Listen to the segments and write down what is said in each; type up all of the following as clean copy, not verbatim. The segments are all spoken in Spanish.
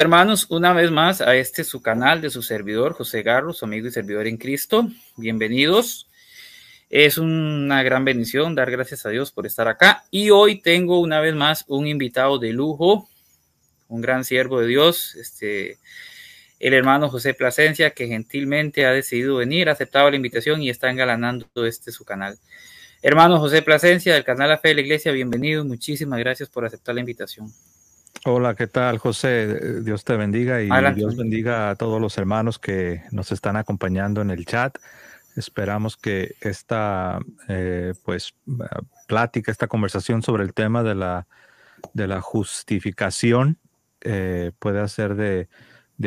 Hermanos, una vez más a este su canal de su servidor, José Garro, su amigo y servidor en Cristo. Bienvenidos. Es una gran bendición dar gracias a Dios por estar acá. Y hoy tengo una vez más un invitado de lujo, un gran siervo de Dios, el hermano José Plasencia, que gentilmente ha decidido venir, ha aceptado la invitación y está engalanando su canal. Hermano José Plasencia del canal La Fe de la Iglesia, bienvenido. Muchísimas gracias por aceptar la invitación. Hola, ¿qué tal, José? Dios te bendiga y Adelante. Dios bendiga a todos los hermanos que nos están acompañando en el chat. Esperamos que esta plática, esta conversación sobre el tema de la justificación pueda ser de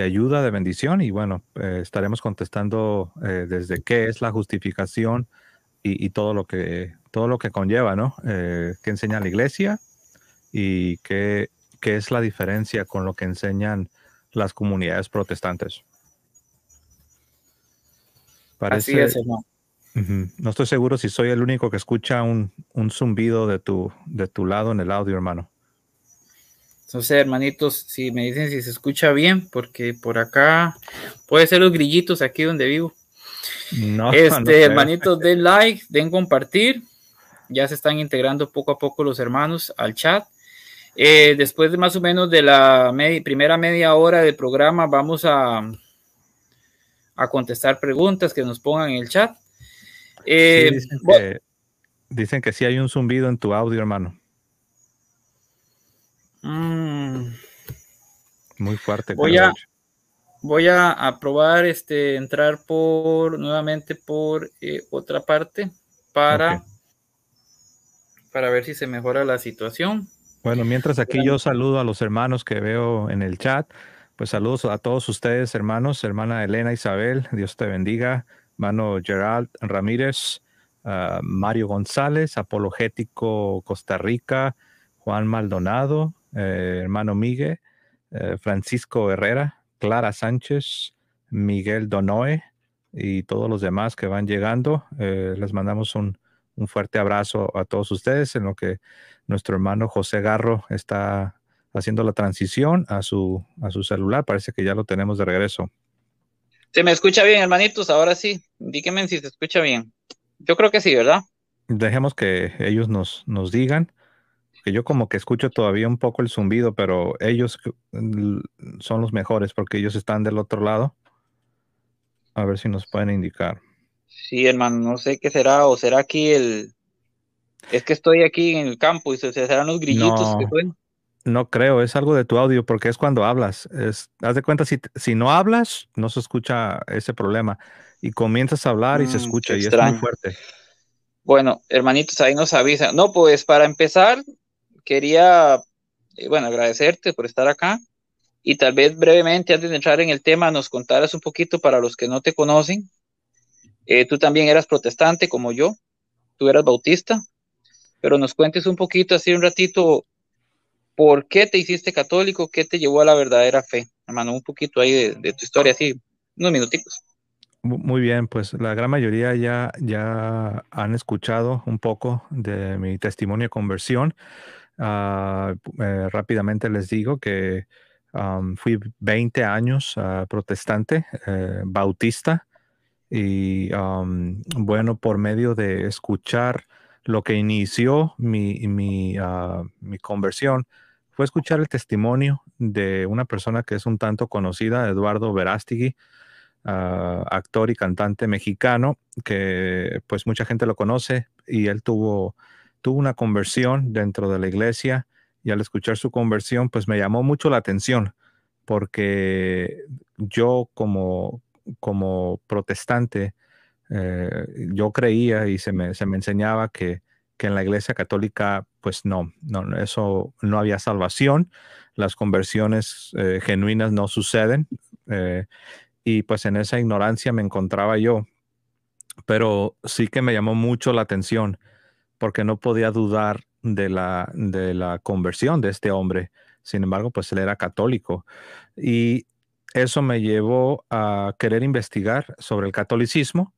ayuda, de bendición. Y bueno, estaremos contestando desde qué es la justificación y todo lo que conlleva, ¿no? ¿Qué enseña la iglesia y qué es la diferencia con lo que enseñan las comunidades protestantes? Así Parece, es, hermano. no estoy seguro si soy el único que escucha un zumbido de tu lado en el audio, hermano. Entonces, hermanitos, si me dicen si se escucha bien, porque por acá puede ser los grillitos aquí donde vivo. No, no creo. Hermanitos, den like, den compartir. Ya se están integrando poco a poco los hermanos al chat. Después de más o menos de la primera media hora del programa, vamos a contestar preguntas que nos pongan en el chat. Sí, Bueno, dicen que sí hay un zumbido en tu audio, hermano. Muy fuerte, creo, de hecho. Voy a probar entrar nuevamente por otra parte Ok. para ver si se mejora la situación. Bueno, mientras aquí yo saludo a los hermanos que veo en el chat, pues saludos a todos ustedes, hermanos, hermana Elena Isabel, Dios te bendiga, hermano Gerald Ramírez, Mario González, Apologético Costa Rica, Juan Maldonado, hermano Miguel, Francisco Herrera, Clara Sánchez, Miguel Donoe y todos los demás que van llegando. Les mandamos un fuerte abrazo a todos ustedes en lo que nuestro hermano José Garro está haciendo la transición a su celular. Parece que ya lo tenemos de regreso. ¿Se me escucha bien, hermanitos? Ahora sí, díganme si se escucha bien. Yo creo que sí, ¿verdad? Dejemos que ellos nos digan, que yo como que escucho todavía un poco el zumbido, pero ellos son los mejores porque ellos están del otro lado. A ver si nos pueden indicar. Sí, hermano, no sé qué será, o será aquí es que estoy aquí en el campo y serán los grillitos que No, suenan. no creo, es algo de tu audio porque es cuando hablas. Haz de cuenta, si no hablas, no se escucha ese problema. Y comienzas a hablar y se Qué escucha y es muy extraño. fuerte. Bueno, hermanitos, ahí nos avisan. No, pues para empezar, quería, bueno, agradecerte por estar acá y tal vez brevemente, antes de entrar en el tema, nos contaras un poquito para los que no te conocen. Tú también eras protestante como yo, tú eras bautista, pero nos cuentes un poquito, así un ratito, ¿por qué te hiciste católico? ¿Qué te llevó a la verdadera fe? Hermano, un poquito ahí de tu historia, así, unos minutitos. Muy bien, pues la gran mayoría ya han escuchado un poco de mi testimonio de conversión. Rápidamente les digo que fui 20 años protestante, bautista, y bueno, por medio de escuchar lo que inició mi conversión, fue escuchar el testimonio de una persona que es un tanto conocida, Eduardo Verástegui, actor y cantante mexicano, que pues mucha gente lo conoce y él tuvo una conversión dentro de la iglesia y al escuchar su conversión pues me llamó mucho la atención porque yo como protestante yo creía y se me enseñaba que en la iglesia católica pues no, eso no había salvación, las conversiones genuinas no suceden. Y pues en esa ignorancia me encontraba yo, pero sí que me llamó mucho la atención porque no podía dudar de la conversión de este hombre. Sin embargo, pues él era católico y eso me llevó a querer investigar sobre el catolicismo,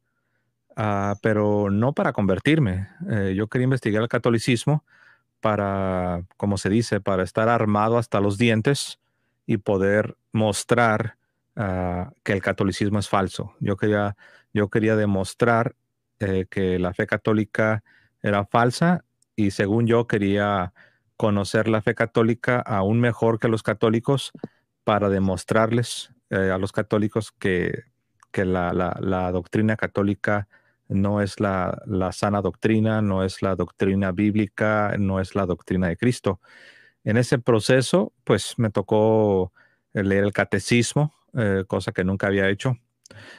pero no para convertirme. Yo quería investigar el catolicismo para, como se dice, para estar armado hasta los dientes y poder mostrar que el catolicismo es falso. Yo quería demostrar que la fe católica era falsa y según yo quería conocer la fe católica aún mejor que los católicos para demostrarles a los católicos que la doctrina católica no es la sana doctrina, no es la doctrina bíblica, no es la doctrina de Cristo. En ese proceso, pues me tocó leer el catecismo, cosa que nunca había hecho.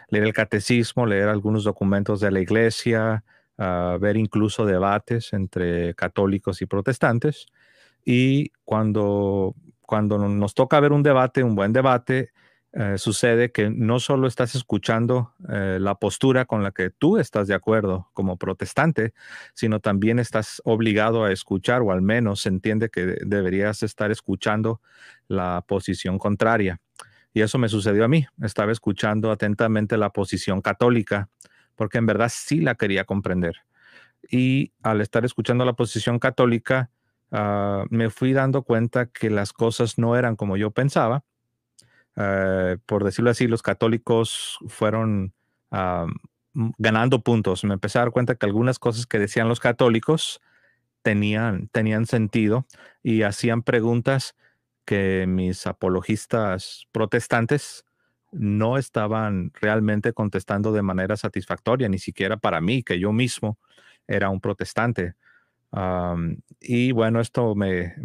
Leer el catecismo, leer algunos documentos de la iglesia, ver incluso debates entre católicos y protestantes. Y cuando nos toca ver un debate, un buen debate, sucede que no solo estás escuchando la postura con la que tú estás de acuerdo como protestante, sino también estás obligado a escuchar, o al menos se entiende que deberías estar escuchando la posición contraria. Y eso me sucedió a mí. Estaba escuchando atentamente la posición católica, porque en verdad sí la quería comprender. Y al estar escuchando la posición católica, me fui dando cuenta que las cosas no eran como yo pensaba. Por decirlo así, los católicos fueron ganando puntos. Me empecé a dar cuenta que algunas cosas que decían los católicos tenían sentido y hacían preguntas que mis apologistas protestantes no estaban realmente contestando de manera satisfactoria, ni siquiera para mí, que yo mismo era un protestante. Y bueno, esto me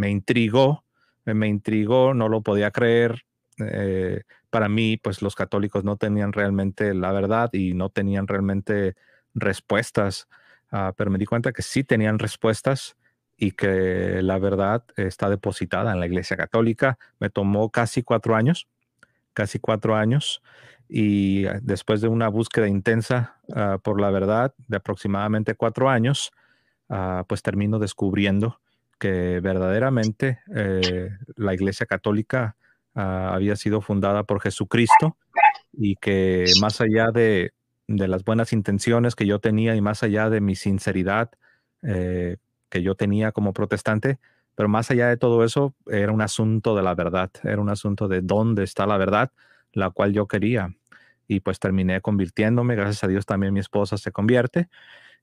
intrigó, no lo podía creer. Para mí, pues los católicos no tenían realmente la verdad y no tenían realmente respuestas, pero me di cuenta que sí tenían respuestas y que la verdad está depositada en la Iglesia Católica. Me tomó casi 4 años, y después de una búsqueda intensa por la verdad de aproximadamente 4 años, pues termino descubriendo que verdaderamente la Iglesia Católica había sido fundada por Jesucristo y que más allá de las buenas intenciones que yo tenía y más allá de mi sinceridad que yo tenía como protestante, pero más allá de todo eso, era un asunto de la verdad, era un asunto de dónde está la verdad, la cual yo quería. Y pues terminé convirtiéndome, gracias a Dios también mi esposa se convierte.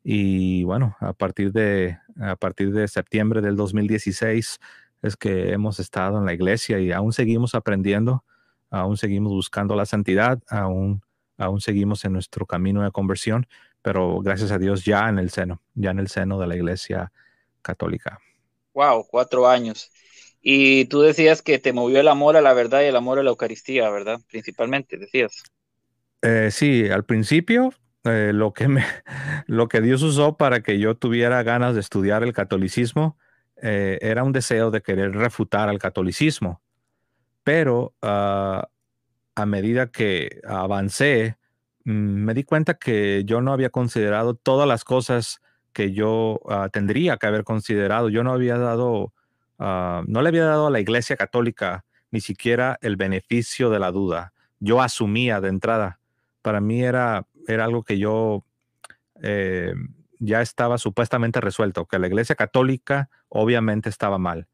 Y bueno, a partir de septiembre del 2016 es que hemos estado en la iglesia y aún seguimos aprendiendo, aún seguimos buscando la santidad, aún seguimos en nuestro camino de conversión, pero gracias a Dios ya en el seno de la iglesia católica. Wow, 4 años. Y tú decías que te movió el amor a la verdad y el amor a la Eucaristía, ¿verdad? Principalmente, decías. Sí, al principio lo que Dios usó para que yo tuviera ganas de estudiar el catolicismo era un deseo de querer refutar al catolicismo, pero a medida que avancé, me di cuenta que yo no había considerado todas las cosas que yo tendría que haber considerado. Yo no le había dado a la Iglesia Católica ni siquiera el beneficio de la duda. Yo asumía de entrada. Para mí era algo que yo eh, ya estaba supuestamente resuelto, que la Iglesia Católica obviamente estaba mal.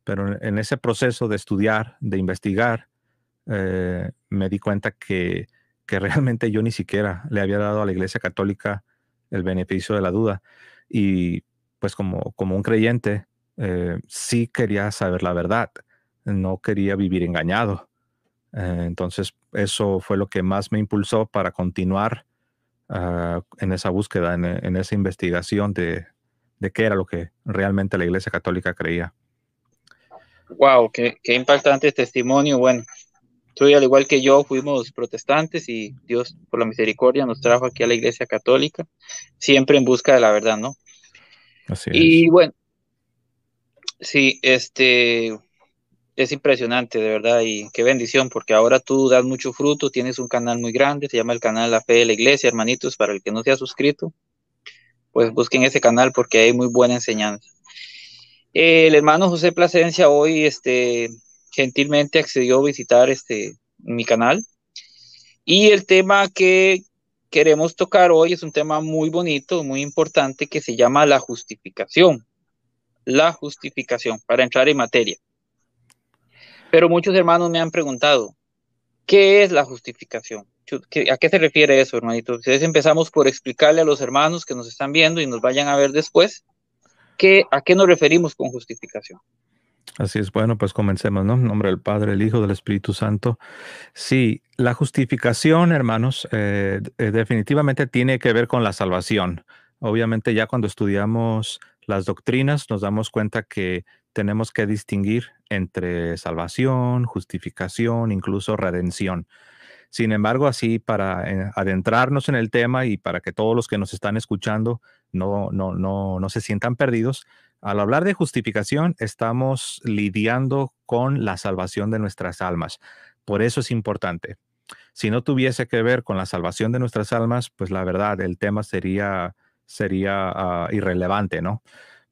Pero en ese proceso de estudiar, de investigar, me di cuenta que realmente yo ni siquiera le había dado a la Iglesia Católica el beneficio de la duda. Y pues como un creyente, sí quería saber la verdad, no quería vivir engañado. Entonces, eso fue lo que más me impulsó para continuar en esa búsqueda, en esa investigación de qué era lo que realmente la Iglesia Católica creía. Wow, qué impactante testimonio. Bueno, tú y al igual que yo fuimos protestantes y Dios por la misericordia nos trajo aquí a la Iglesia Católica, siempre en busca de la verdad, ¿no? Así es. Y bueno, sí, es impresionante, de verdad, y qué bendición, porque ahora tú das mucho fruto, tienes un canal muy grande, se llama el canal La Fe de la Iglesia, hermanitos, para el que no se ha suscrito, pues busquen ese canal porque hay muy buena enseñanza. El hermano José Plasencia hoy, gentilmente accedió a visitar mi canal, y el tema que queremos tocar hoy es un tema muy bonito, muy importante, que se llama la justificación, para entrar en materia. Pero muchos hermanos me han preguntado, ¿qué es la justificación? ¿A qué se refiere eso, hermanito? Entonces empezamos por explicarle a los hermanos que nos están viendo y nos vayan a ver después, ¿a qué nos referimos con justificación? Así es, bueno, pues comencemos, ¿no? En nombre del Padre, del Hijo, del Espíritu Santo. Sí, la justificación, hermanos, definitivamente tiene que ver con la salvación. Obviamente ya cuando estudiamos las doctrinas nos damos cuenta que tenemos que distinguir entre salvación, justificación, incluso redención. Sin embargo, así para adentrarnos en el tema y para que todos los que nos están escuchando no se sientan perdidos, al hablar de justificación estamos lidiando con la salvación de nuestras almas. Por eso es importante. Si no tuviese que ver con la salvación de nuestras almas, pues la verdad, el tema sería irrelevante, ¿no?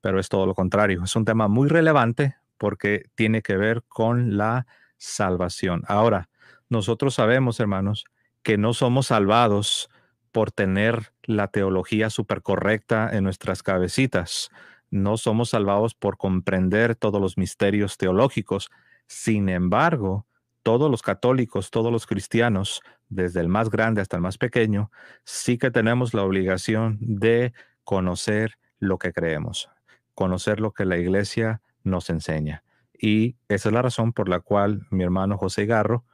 Pero es todo lo contrario. Es un tema muy relevante porque tiene que ver con la salvación. Ahora, nosotros sabemos, hermanos, que no somos salvados por tener la teología súper correcta en nuestras cabecitas. No somos salvados por comprender todos los misterios teológicos. Sin embargo, todos los católicos, todos los cristianos, desde el más grande hasta el más pequeño, sí que tenemos la obligación de conocer lo que creemos, conocer lo que la iglesia nos enseña. Y esa es la razón por la cual mi hermano José Garro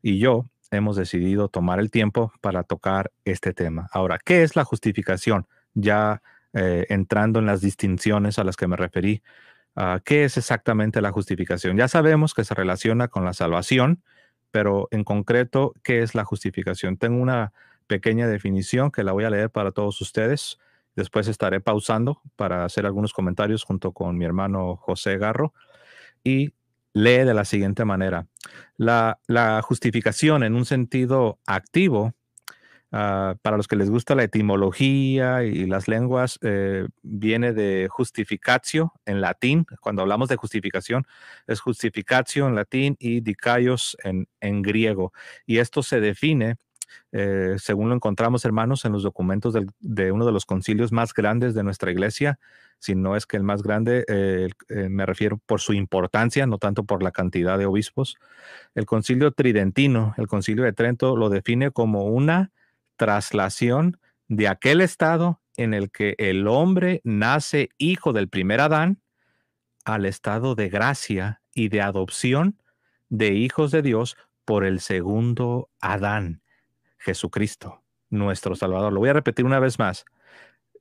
y yo hemos decidido tomar el tiempo para tocar este tema. Ahora, ¿qué es la justificación? Ya entrando en las distinciones a las que me referí, ¿qué es exactamente la justificación? Ya sabemos que se relaciona con la salvación, pero en concreto, ¿qué es la justificación? Tengo una pequeña definición que la voy a leer para todos ustedes. Después estaré pausando para hacer algunos comentarios junto con mi hermano José Garro y lee de la siguiente manera. La justificación en un sentido activo, para los que les gusta la etimología y las lenguas, viene de justificatio en latín. Cuando hablamos de justificación, es justificatio en latín y dikaios en griego. Y esto se define, según lo encontramos, hermanos, en los documentos de uno de los concilios más grandes de nuestra iglesia, si no es que el más grande, me refiero por su importancia, no tanto por la cantidad de obispos. El concilio tridentino, el concilio de Trento, lo define como una traslación de aquel estado en el que el hombre nace hijo del primer Adán al estado de gracia y de adopción de hijos de Dios por el segundo Adán, Jesucristo, nuestro Salvador. Lo voy a repetir una vez más.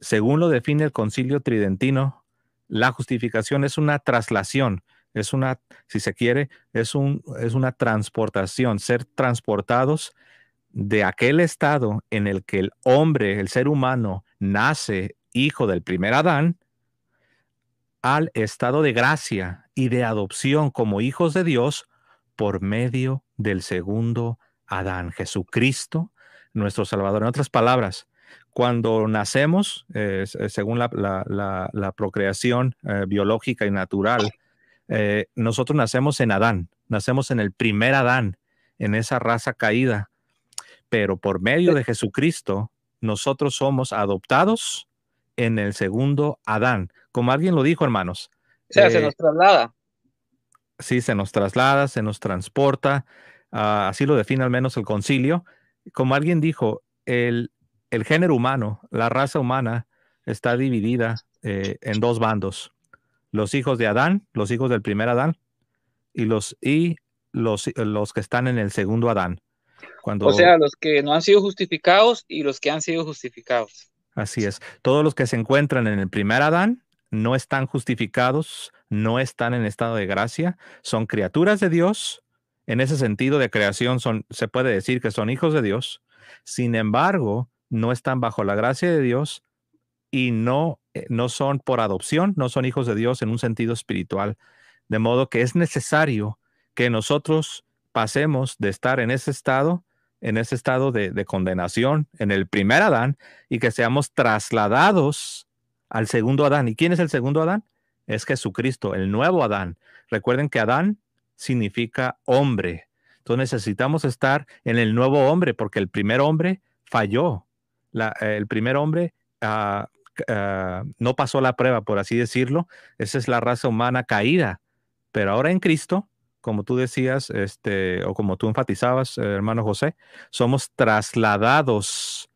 Según lo define el Concilio Tridentino, la justificación es una traslación, es una, si se quiere, es una transportación, ser transportados de aquel estado en el que el hombre, el ser humano, nace hijo del primer Adán, al estado de gracia y de adopción como hijos de Dios por medio del segundo Adán, Jesucristo, nuestro Salvador. En otras palabras, cuando nacemos, según la procreación biológica y natural, nosotros nacemos en Adán, nacemos en el primer Adán, en esa raza caída, pero por medio de Jesucristo, nosotros somos adoptados en el segundo Adán. Como alguien lo dijo, hermanos, O sea, se nos traslada. sí, se nos traslada, se nos transporta, así lo define al menos el concilio. Como alguien dijo, el género humano, la raza humana, está dividida en dos bandos. Los hijos de Adán, los hijos del primer Adán, y los que están en el segundo Adán. O Cuando, sea, los que no han sido justificados y los que han sido justificados. así es, todos los que se encuentran en el primer Adán no están justificados, no están en estado de gracia, son criaturas de Dios. En ese sentido de creación se puede decir que son hijos de Dios. Sin embargo, no están bajo la gracia de Dios y no son por adopción, no son hijos de Dios en un sentido espiritual. De modo que es necesario que nosotros pasemos de estar en ese estado de condenación, en el primer Adán, y que seamos trasladados al segundo Adán. ¿Y quién es el segundo Adán? Es Jesucristo, el nuevo Adán. Recuerden que Adán significa hombre. Entonces necesitamos estar en el nuevo hombre, porque el primer hombre falló. El primer hombre no pasó la prueba, por así decirlo. Esa es la raza humana caída. Pero ahora en Cristo, como tú decías, o como tú enfatizabas, hermano José, somos trasladados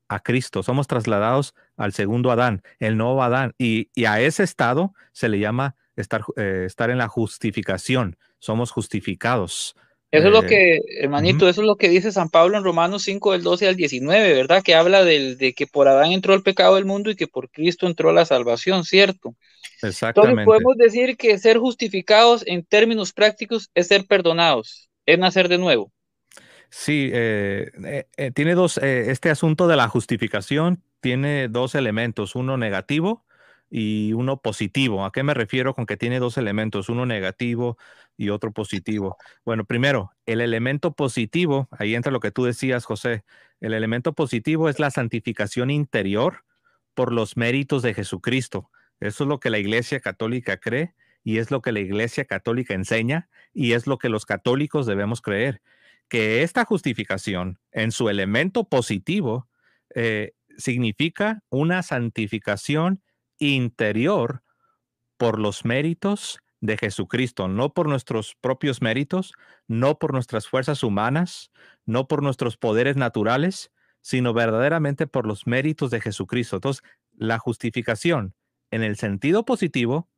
a Cristo, somos trasladados al segundo Adán, el nuevo Adán, y a ese estado se le llama estar en la justificación, somos justificados. Eso es lo Eh, que, Ujú. hermanito, eso es lo que dice San Pablo en Romanos 5 del 12 al 19, ¿verdad? Que habla de que por Adán entró el pecado del mundo y que por Cristo entró la salvación, ¿cierto? Entonces Exactamente. podemos decir que ser justificados en términos prácticos es ser perdonados, es nacer de nuevo. Sí, tiene este asunto de la justificación tiene dos elementos, uno negativo y uno positivo. ¿A qué me refiero con que tiene dos elementos, uno negativo y otro positivo? Bueno, primero, el elemento positivo, ahí entra lo que tú decías, José, el elemento positivo es la santificación interior por los méritos de Jesucristo. Eso es lo que la Iglesia Católica cree y es lo que la Iglesia Católica enseña y es lo que los católicos debemos creer que esta justificación en su elemento positivo significa una santificación interior por los méritos de Jesucristo, no por nuestros propios méritos, no por nuestras fuerzas humanas, no por nuestros poderes naturales, sino verdaderamente por los méritos de Jesucristo. Entonces, la justificación en el sentido positivo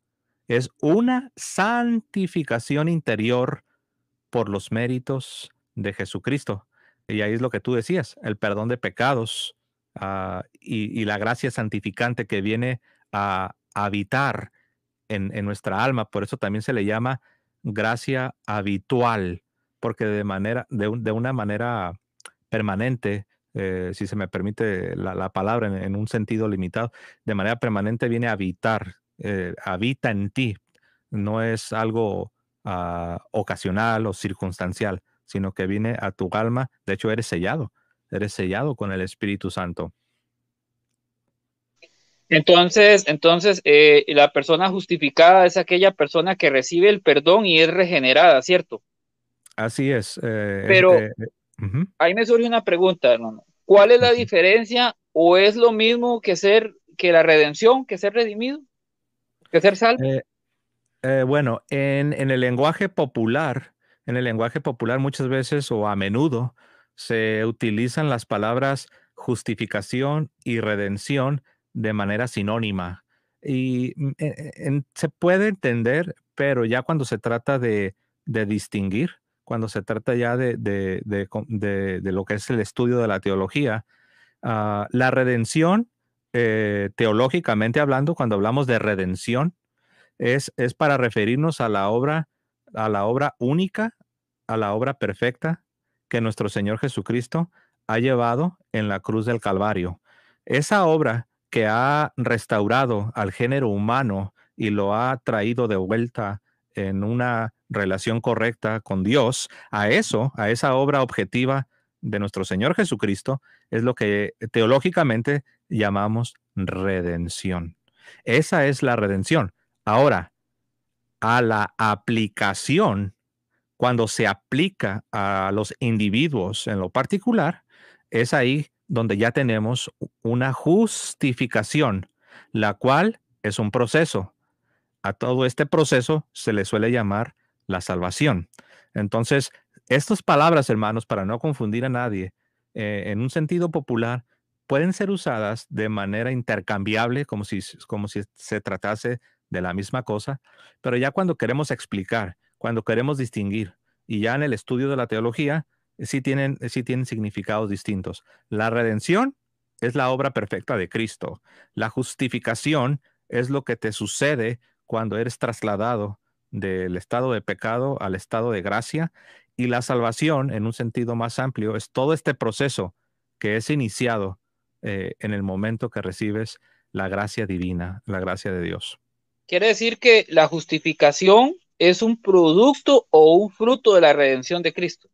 es una santificación interior por los méritos de Jesucristo. Y ahí es lo que tú decías, el perdón de pecados y la gracia santificante que viene a habitar en nuestra alma. Por eso también se le llama gracia habitual, porque de una manera permanente, si se me permite la palabra en un sentido limitado, de manera permanente viene a habitar, habita en ti. No es algo ocasional o circunstancial, sino que viene a tu alma. De hecho, eres sellado con el Espíritu Santo. Entonces, la persona justificada es aquella persona que recibe el perdón y es regenerada, ¿cierto? Así es. Pero Ujú, ahí me surge una pregunta, hermano. ¿Cuál es la ujú. diferencia o es lo mismo que la redención, que ser redimido, que ser salvo? Eh, bueno, en el lenguaje popular, muchas veces o a menudo se utilizan las palabras justificación y redención de manera sinónima. Y se puede entender, pero ya cuando se trata de distinguir, cuando se trata ya de lo que es el estudio de la teología, la redención, teológicamente hablando, cuando hablamos de redención, es para referirnos a la obra única, a la obra perfecta que nuestro Señor Jesucristo ha llevado en la cruz del Calvario. Esa obra que ha restaurado al género humano y lo ha traído de vuelta en una relación correcta con Dios, a esa obra objetiva de nuestro Señor Jesucristo, es lo que teológicamente llamamos redención. Esa es la redención. Ahora, a la aplicación, cuando se aplica a los individuos en lo particular, es ahí donde ya tenemos una justificación, la cual es un proceso. A todo este proceso se le suele llamar la salvación. Entonces, estas palabras, hermanos, para no confundir a nadie, en un sentido popular, pueden ser usadas de manera intercambiable, como si se tratase de la misma cosa, pero ya cuando queremos explicar, cuando queremos distinguir, y ya en el estudio de la teología, sí tienen significados distintos. La redención es la obra perfecta de Cristo. La justificación es lo que te sucede cuando eres trasladado del estado de pecado al estado de gracia. Y la salvación, en un sentido más amplio, es todo este proceso que es iniciado en el momento que recibes la gracia divina, la gracia de Dios. Quiere decir que la justificación es un producto o un fruto de la redención de Cristo.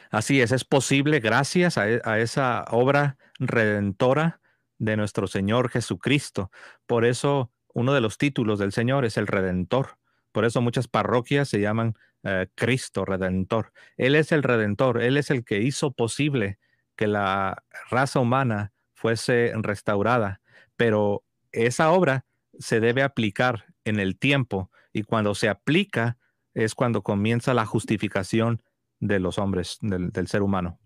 Así es posible gracias a esa obra redentora de nuestro Señor Jesucristo. Por eso uno de los títulos del Señor es el Redentor. Por eso muchas parroquias se llaman Cristo Redentor. Él es el Redentor, Él es el que hizo posible que la raza humana fuese restaurada. Pero esa obra se debe aplicar en el tiempo y cuando se aplica es cuando comienza la justificación de los hombres, del ser humano.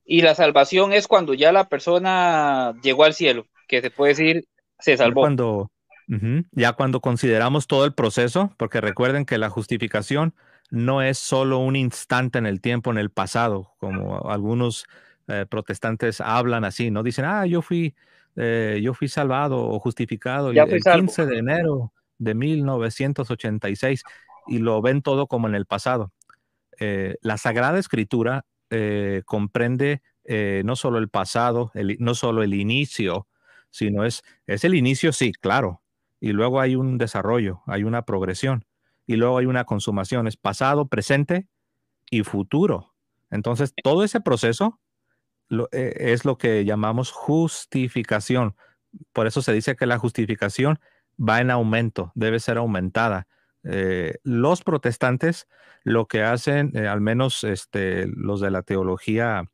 Y la salvación es cuando ya la persona llegó al cielo, que se puede decir, se Ya salvó. cuando, ya cuando consideramos todo el proceso, porque recuerden que la justificación no es solo un instante en el tiempo, en el pasado, como algunos protestantes hablan así, ¿no? Dicen, yo fui salvado o justificado Ya fui el salvo. 15 de enero de 1986 y lo ven todo como en el pasado. La Sagrada Escritura comprende no solo el pasado, no solo el inicio, sino es el inicio, sí, claro. Y luego hay un desarrollo, hay una progresión. Y luego hay una consumación, es pasado, presente y futuro. Entonces, todo ese proceso es lo que llamamos justificación. Por eso se dice que la justificación va en aumento, debe ser aumentada. Los protestantes lo que hacen, al menos los de la teología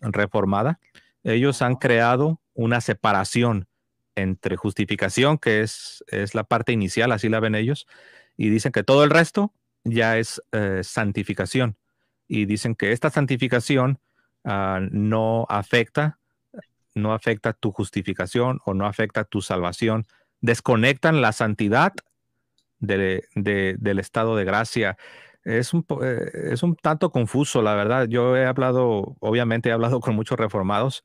reformada, ellos han Ajá. creado una separación entre justificación, que es la parte inicial, así la ven ellos, y dicen que todo el resto ya es santificación. Y dicen que esta santificación no afecta, no afecta tu justificación o no afecta tu salvación. Desconectan la santidad del estado de gracia. Es un tanto confuso, la verdad. Yo he hablado, obviamente he hablado con muchos reformados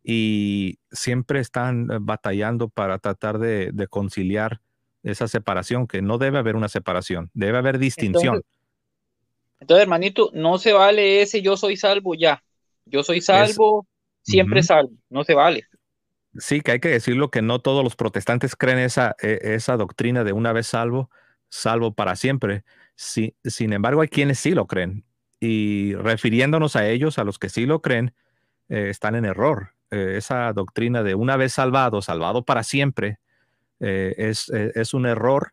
y siempre están batallando para tratar de conciliar esa separación, que no debe haber una separación, debe haber Entonces, distinción. entonces, hermanito, no se vale ese yo soy salvo ya. Yo soy Es, salvo, siempre ujú. salvo. No se vale. Sí, que hay que decirlo que no todos los protestantes creen esa doctrina de una vez salvo, salvo para siempre. Sin embargo, hay quienes sí lo creen. Y refiriéndonos a ellos, a los que sí lo creen, están en error. Esa doctrina de una vez salvado, salvado para siempre, es un error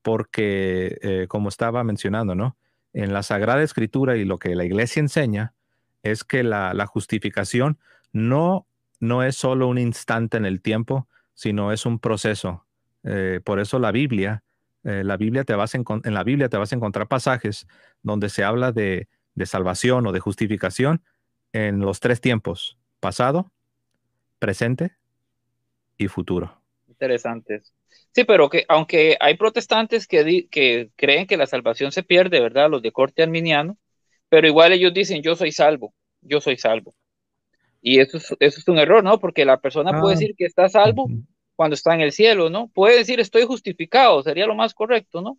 porque, como estaba mencionando, ¿no? En la Sagrada Escritura y lo que la Iglesia enseña es que la justificación no, no es solo un instante en el tiempo, sino es un proceso. Por eso la Biblia en la Biblia te vas a encontrar pasajes donde se habla de salvación o de justificación en los tres tiempos: pasado, presente y futuro. Interesantes. Sí, pero que aunque hay protestantes que creen que la salvación se pierde, ¿verdad? Los de corte arminiano, pero igual ellos dicen yo soy salvo, yo soy salvo. Y eso es un error, ¿no? Porque la persona puede Ah, decir que está salvo ujú. cuando está en el cielo, ¿no? Puede decir estoy justificado, sería lo más correcto, ¿no?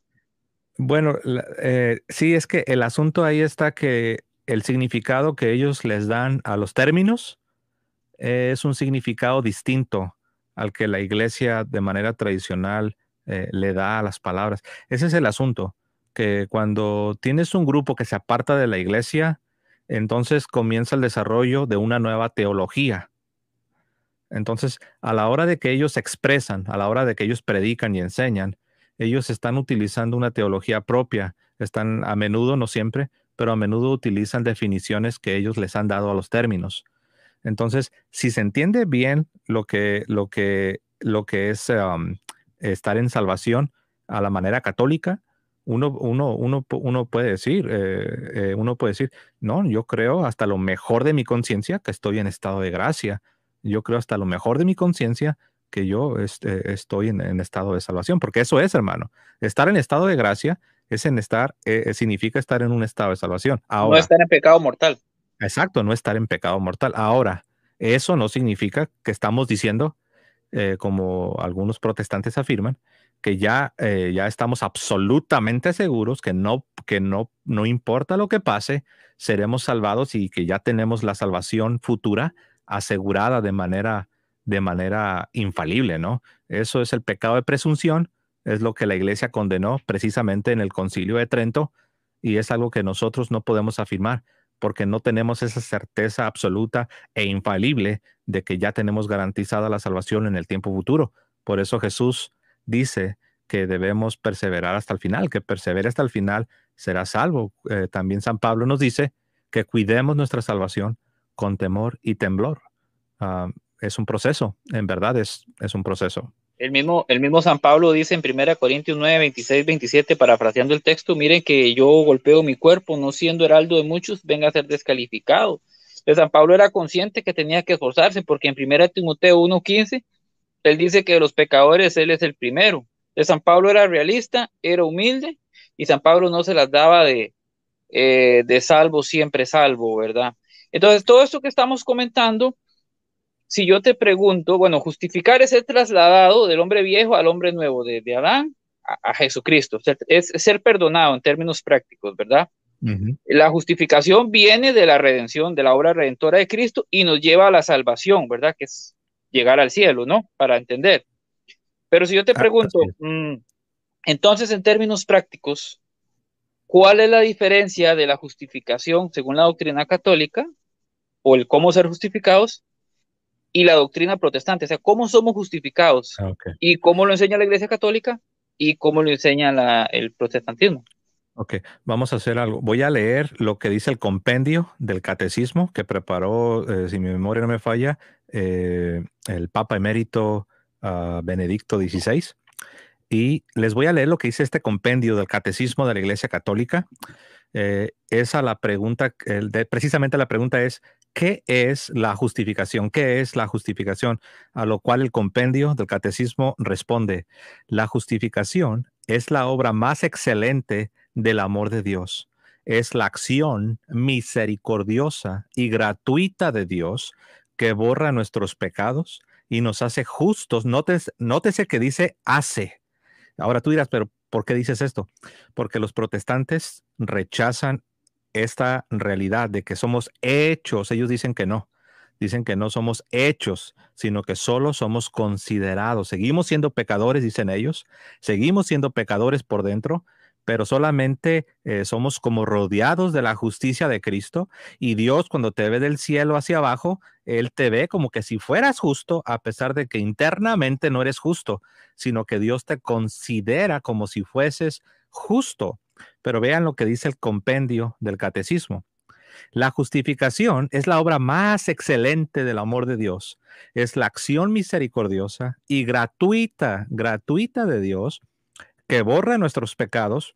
Bueno, sí, es que el asunto ahí está que el significado que ellos les dan a los términos es un significado distinto al que la iglesia de manera tradicional le da a las palabras. Ese es el asunto, que cuando tienes un grupo que se aparta de la iglesia, entonces comienza el desarrollo de una nueva teología. Entonces, a la hora de que ellos expresan, a la hora de que ellos predican y enseñan, ellos están utilizando una teología propia. Están a menudo, no siempre, pero a menudo utilizan definiciones que ellos les han dado a los términos. Entonces, si se entiende bien lo que es estar en salvación a la manera católica, uno puede decir, no, yo creo hasta lo mejor de mi conciencia que estoy en estado de gracia. Yo creo hasta lo mejor de mi conciencia que yo estoy en estado de salvación, porque eso es, hermano. Estar en estado de gracia significa estar en un estado de salvación. No Ahora, estar en pecado mortal. exacto, no estar en pecado mortal. Ahora, eso no significa que estamos diciendo, como algunos protestantes afirman, que ya estamos absolutamente seguros que no importa lo que pase, seremos salvados y que ya tenemos la salvación futura asegurada de manera infalible, ¿no? Eso es el pecado de presunción, es lo que la iglesia condenó precisamente en el Concilio de Trento y es algo que nosotros no podemos afirmar porque no tenemos esa certeza absoluta e infalible de que ya tenemos garantizada la salvación en el tiempo futuro. Por eso Jesús dice que debemos perseverar hasta el final, que persevere hasta el final será salvo. También San Pablo nos dice que cuidemos nuestra salvación con temor y temblor. Es un proceso, en verdad es un proceso. el mismo San Pablo dice en 1 Corintios 9, 26, 27, parafraseando el texto, miren que yo golpeo mi cuerpo, no siendo heraldo de muchos, venga a ser descalificado. Entonces, San Pablo era consciente que tenía que esforzarse, porque en 1 Timoteo 1:15, él dice que de los pecadores él es el primero. Entonces, San Pablo era realista, era humilde, y San Pablo no se las daba de salvo, siempre salvo, ¿verdad? Entonces, todo esto que estamos comentando, si yo te pregunto, bueno, justificar es el trasladado del hombre viejo al hombre nuevo, de Adán a Jesucristo, es ser perdonado en términos prácticos, ¿verdad? Ujú. La justificación viene de la redención, de la obra redentora de Cristo y nos lleva a la salvación, ¿verdad? Que es llegar al cielo, ¿no? Para entender. Pero si yo te Así pregunto, es. entonces en términos prácticos, ¿cuál es la diferencia de la justificación según la doctrina católica o el cómo ser justificados y la doctrina protestante? O sea, ¿cómo somos justificados? Ok. ¿Y cómo lo enseña la Iglesia Católica? ¿Y cómo lo enseña el protestantismo? Ok, vamos a hacer algo. Voy a leer lo que dice el compendio del catecismo que preparó, si mi memoria no me falla, el Papa Emérito Benedicto XVI. Y les voy a leer lo que dice este compendio del catecismo de la Iglesia Católica. Esa la pregunta, precisamente la pregunta es, ¿qué es la justificación? ¿Qué es la justificación? A lo cual el compendio del catecismo responde, la justificación es la obra más excelente del amor de Dios. Es la acción misericordiosa y gratuita de Dios que borra nuestros pecados y nos hace justos. Nótese que dice hace. Ahora tú dirás, pero ¿por qué dices esto? Porque los protestantes rechazan esta realidad de que somos hechos. Ellos dicen que no somos hechos, sino que solo somos considerados. Seguimos siendo pecadores, dicen ellos, seguimos siendo pecadores por dentro, pero solamente somos como rodeados de la justicia de Cristo y Dios cuando te ve del cielo hacia abajo, Él te ve como que si fueras justo, a pesar de que internamente no eres justo, sino que Dios te considera como si fueses justo. Pero vean lo que dice el compendio del catecismo. La justificación es la obra más excelente del amor de Dios. Es la acción misericordiosa y gratuita de Dios que borra nuestros pecados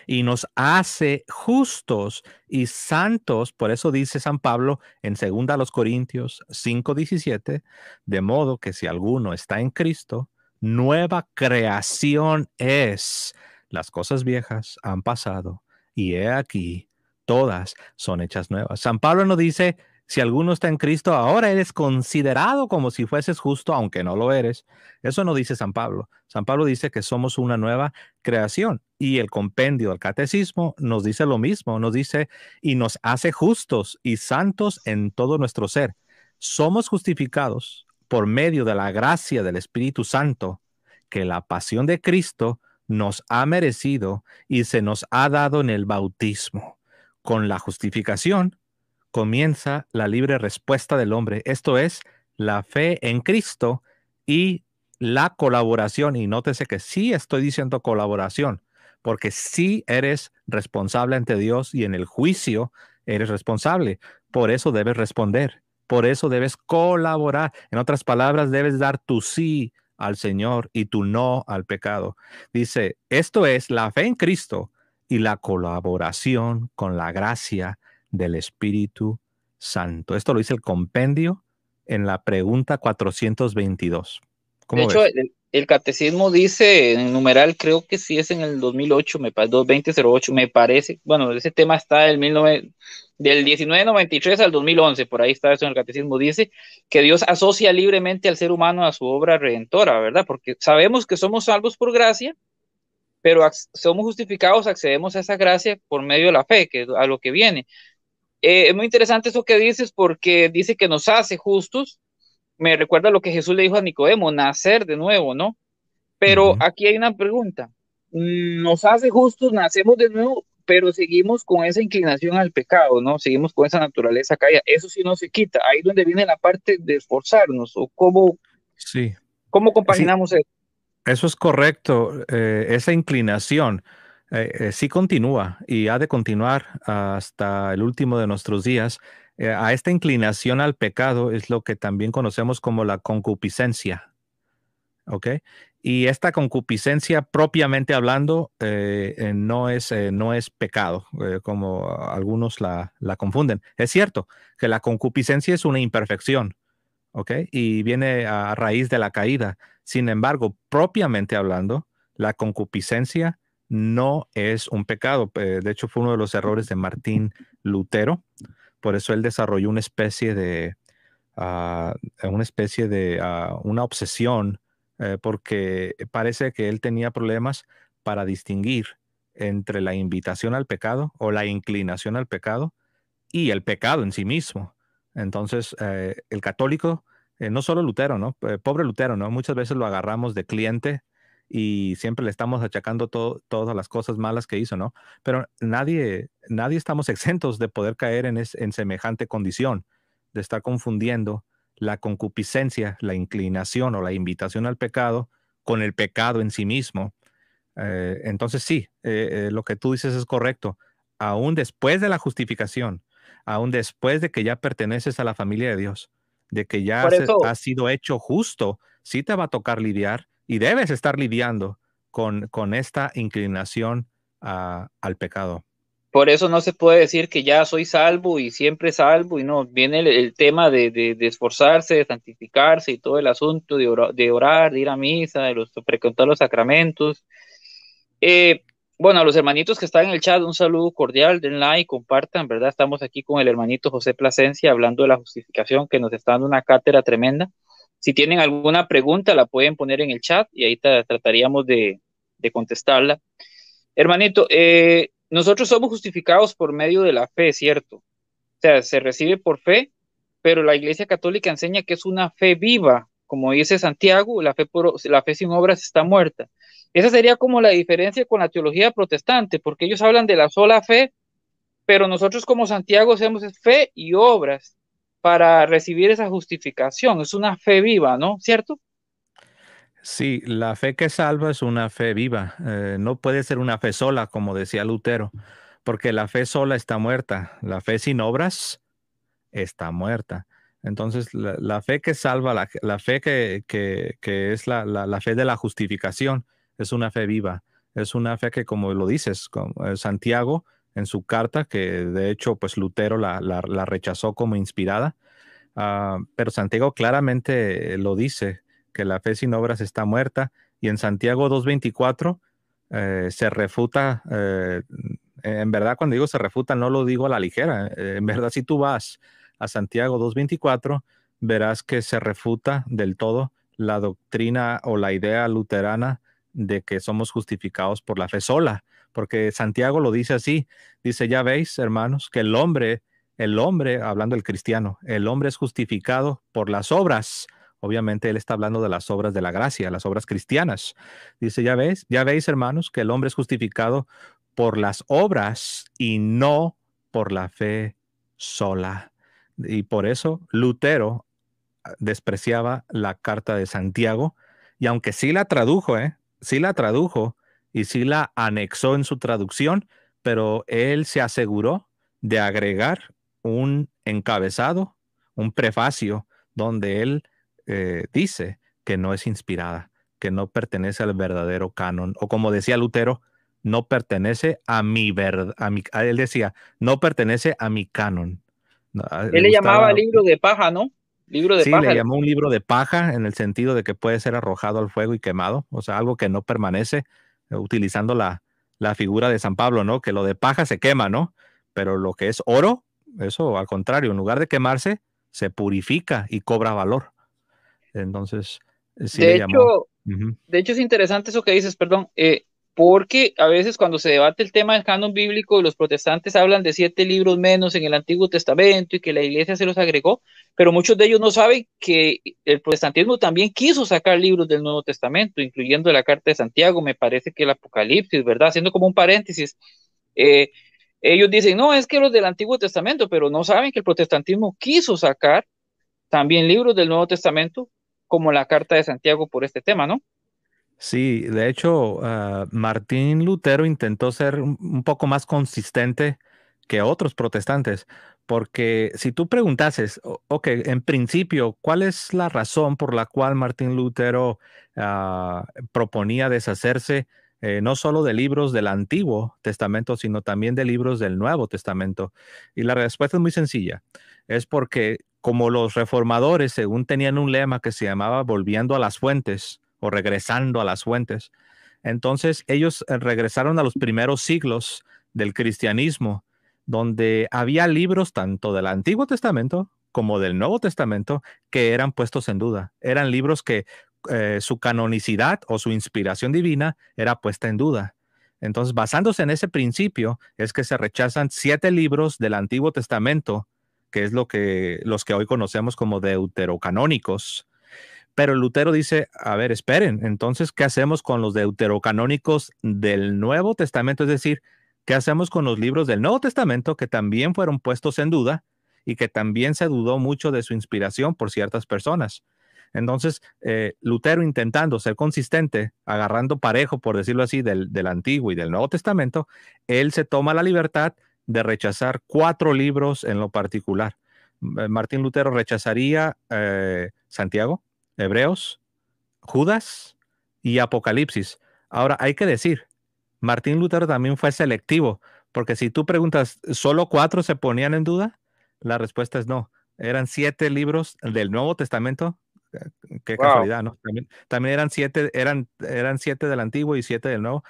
y nos hace justos y santos. Por eso dice San Pablo en 2 Corintios 5:17, de modo que si alguno está en Cristo, nueva creación es. Las cosas viejas han pasado y he aquí, todas son hechas nuevas. San Pablo no dice, si alguno está en Cristo, ahora eres considerado como si fueses justo, aunque no lo eres. Eso no dice San Pablo. San Pablo dice que somos una nueva creación. Y el compendio del catecismo nos dice lo mismo, nos dice y nos hace justos y santos en todo nuestro ser. Somos justificados por medio de la gracia del Espíritu Santo que la pasión de Cristo nos ha merecido y se nos ha dado en el bautismo. Con la justificación comienza la libre respuesta del hombre, esto es, la fe en Cristo y la colaboración. Y nótese que sí estoy diciendo colaboración, porque sí eres responsable ante Dios y en el juicio eres responsable. Por eso debes responder, por eso debes colaborar. En otras palabras, debes dar tu sí al Señor y tu no al pecado. Dice, esto es la fe en Cristo y la colaboración con la gracia del Espíritu Santo. Esto lo dice el compendio en la pregunta 422. De ¿Cómo hecho, ves? el catecismo dice en numeral, creo que sí es en el 2008, me parece, 22008, me parece. Bueno, ese tema está del 1993 al 2011, por ahí está eso en el catecismo. Dice que Dios asocia libremente al ser humano a su obra redentora, ¿verdad? Porque sabemos que somos salvos por gracia, pero somos justificados, accedemos a esa gracia por medio de la fe, que es a lo que viene. Es muy interesante eso que dices porque dice que nos hace justos. Me recuerda lo que Jesús le dijo a Nicodemo, nacer de nuevo, ¿no? Pero Ujú. aquí hay una pregunta. Nos hace justos, nacemos de nuevo, pero seguimos con esa inclinación al pecado, ¿no? Seguimos con esa naturaleza caída. Eso sí no se quita. Ahí es donde viene la parte de esforzarnos o Sí, cómo sí, compaginamos eso. eso es correcto. Esa inclinación sí continúa y ha de continuar hasta el último de nuestros días. A esta inclinación al pecado es lo que también conocemos como la concupiscencia. ¿ok? Y esta concupiscencia, propiamente hablando, no es pecado, como algunos la confunden. Es cierto que la concupiscencia es una imperfección, ¿ok? Y viene a raíz de la caída. Sin embargo, propiamente hablando, la concupiscencia no es un pecado. De hecho, fue uno de los errores de Martín Lutero. Por eso él desarrolló ah, una obsesión, porque parece que él tenía problemas para distinguir entre la invitación al pecado o la inclinación al pecado y el pecado en sí mismo. Entonces, el católico, no solo Lutero, ¿no? Pobre Lutero, ¿no? Muchas veces lo agarramos de cliente y siempre le estamos achacando todas las cosas malas que hizo, ¿no? Pero nadie estamos exentos de poder caer en semejante condición, de estar confundiendo la concupiscencia, la inclinación o la invitación al pecado con el pecado en sí mismo. Entonces sí, lo que tú dices es correcto. Aún después de la justificación, aún después de que ya perteneces a la familia de Dios, de que ya Por eso, has sido hecho justo, sí te va a tocar lidiar y debes estar lidiando con esta inclinación al pecado. por eso no se puede decir que ya soy salvo y siempre salvo, y no, viene el tema de esforzarse, de santificarse y todo el asunto de orar, de ir a misa, de frecuentar los sacramentos. Eh, bueno, a los hermanitos que están en el chat, un saludo cordial, den like, compartan, ¿verdad? Estamos aquí con el hermanito José Plasencia hablando de la justificación, que nos está dando una cátedra tremenda. Si tienen alguna pregunta, la pueden poner en el chat y ahí trataríamos de contestarla. Hermanito, nosotros somos justificados por medio de la fe, ¿cierto? O sea, se recibe por fe, pero la Iglesia Católica enseña que es una fe viva, como dice Santiago, la fe sin obras está muerta. Esa sería como la diferencia con la teología protestante, porque ellos hablan de la sola fe, pero nosotros como Santiago hacemos fe y obras para recibir esa justificación. Es una fe viva, ¿no? ¿Cierto? Sí, la fe que salva es una fe viva. No puede ser una fe sola, como decía Lutero, porque la fe sola está muerta. La fe sin obras está muerta. Entonces, la fe que salva, la fe que es la fe de la justificación, es una fe viva. Es una fe que, como lo dices, Santiago en su carta, que de hecho, pues Lutero la rechazó como inspirada, pero Santiago claramente lo dice, que la fe sin obras está muerta, y en Santiago 2:24 se refuta, en verdad cuando digo se refuta no lo digo a la ligera, en verdad si tú vas a Santiago 2:24 verás que se refuta del todo la doctrina o la idea luterana de que somos justificados por la fe sola, porque Santiago lo dice así, dice, ya veis, hermanos, que el hombre, hablando del cristiano, el hombre es justificado por las obras. Obviamente él está hablando de las obras de la gracia, las obras cristianas. Dice, ya veis, hermanos, que el hombre es justificado por las obras y no por la fe sola. Y por eso Lutero despreciaba la carta de Santiago, y aunque sí la tradujo, sí la tradujo y sí la anexó en su traducción, pero él se aseguró de agregar un encabezado, un prefacio, donde él dice que no es inspirada, que no pertenece al verdadero canon, o como decía Lutero, no pertenece a mi verdad, él decía, no pertenece a mi canon. No, le Él le llamaba gustaba. libro de paja, ¿no? Libro de Sí, le paja. llamó un libro de paja en el sentido de que puede ser arrojado al fuego y quemado, o sea, algo que no permanece, utilizando la figura de San Pablo, ¿no? Que lo de paja se quema, ¿no? Pero lo que es oro, eso al contrario, en lugar de quemarse, se purifica y cobra valor. Entonces, sí De le llamó. hecho, Ujú. De hecho, es interesante eso que dices, perdón, porque a veces cuando se debate el tema del canon bíblico, los protestantes hablan de 7 libros menos en el Antiguo Testamento y que la iglesia se los agregó, pero muchos de ellos no saben que el protestantismo también quiso sacar libros del Nuevo Testamento, incluyendo la Carta de Santiago, me parece que el Apocalipsis, ¿verdad? Haciendo como un paréntesis, eh, ellos dicen, no, es que los del Antiguo Testamento, pero no saben que el protestantismo quiso sacar también libros del Nuevo Testamento, como la Carta de Santiago por este tema, ¿no? Sí, de hecho, Martín Lutero intentó ser un poco más consistente que otros protestantes, Porque si tú preguntases, ok, en principio, ¿cuál es la razón por la cual Martín Lutero proponía deshacerse no solo de libros del Antiguo Testamento, sino también de libros del Nuevo Testamento? Y la respuesta es muy sencilla. Es porque como los reformadores, según tenían un lema que se llamaba volviendo a las fuentes o regresando a las fuentes, entonces ellos regresaron a los primeros siglos del cristianismo, donde había libros tanto del Antiguo Testamento como del Nuevo Testamento que eran puestos en duda. Eran libros que su canonicidad o su inspiración divina era puesta en duda. Entonces, basándose en ese principio, es que se rechazan 7 libros del Antiguo Testamento, que es los que hoy conocemos como deuterocanónicos. Pero Lutero dice, a ver, esperen, entonces, ¿qué hacemos con los deuterocanónicos del Nuevo Testamento? Es decir, ¿qué hacemos con los libros del Nuevo Testamento que también fueron puestos en duda y que también se dudó mucho de su inspiración por ciertas personas? Entonces, Lutero, intentando ser consistente, agarrando parejo, por decirlo así, del Antiguo y del Nuevo Testamento, él se toma la libertad de rechazar 4 libros en lo particular. Martín Lutero rechazaría Santiago, Hebreos, Judas y Apocalipsis. Ahora, hay que decir, Martín Lutero también fue selectivo, porque si tú preguntas, ¿solo 4 se ponían en duda? La respuesta es no. Eran 7 libros del Nuevo Testamento. Qué Wow. casualidad, ¿no? También eran 7 del Antiguo y 7 del Nuevo.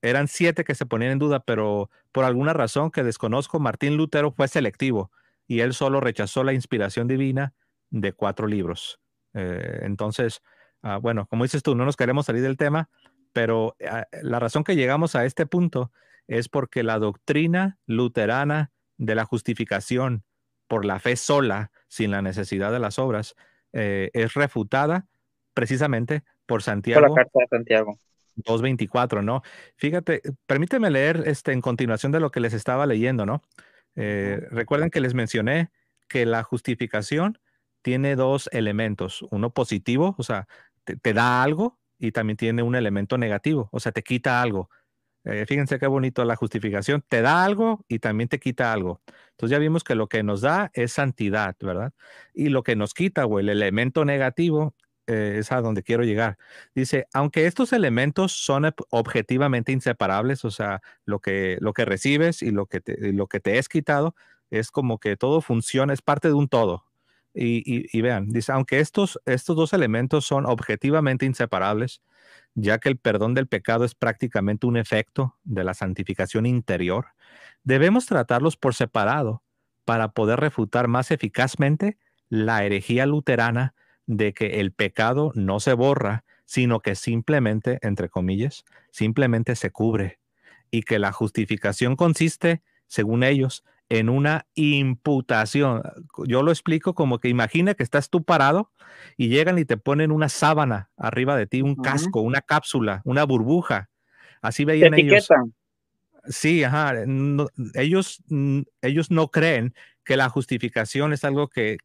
Eran 7 que se ponían en duda, pero por alguna razón que desconozco, Martín Lutero fue selectivo y él solo rechazó la inspiración divina de 4 libros. Entonces, bueno, como dices tú, no nos queremos salir del tema, pero la razón que llegamos a este punto es porque la doctrina luterana de la justificación por la fe sola, sin la necesidad de las obras, es refutada precisamente por Por la Santiago carta de Santiago. 2:24, ¿no? Fíjate, permíteme leer en continuación de lo que les estaba leyendo, ¿no? Ujú. Recuerden que les mencioné que la justificación tiene 2 elementos, uno positivo, o sea, te da algo, y también tiene un elemento negativo, o sea, te quita algo. Fíjense qué bonito la justificación, te da algo y también te quita algo. Entonces ya vimos que lo que nos da es santidad, ¿verdad? Y lo que nos quita o el elemento negativo es a donde quiero llegar. Dice, aunque estos elementos son objetivamente inseparables, o sea, lo que recibes y lo que te es quitado, es como que todo funciona, es parte de un todo. Y vean, dice, aunque estos 2 elementos son objetivamente inseparables, ya que el perdón del pecado es prácticamente un efecto de la santificación interior, debemos tratarlos por separado para poder refutar más eficazmente la herejía luterana de que el pecado no se borra, sino que simplemente, entre comillas, simplemente se cubre, y que la justificación consiste, según ellos, en una imputación. Yo lo explico como que imagina que estás tú parado y llegan y te ponen una sábana arriba de ti, un Ujú. casco, una cápsula, una burbuja. Así Te veían ellos. etiquetan. Sí, ajá. Ellos no creen que la justificación es algo que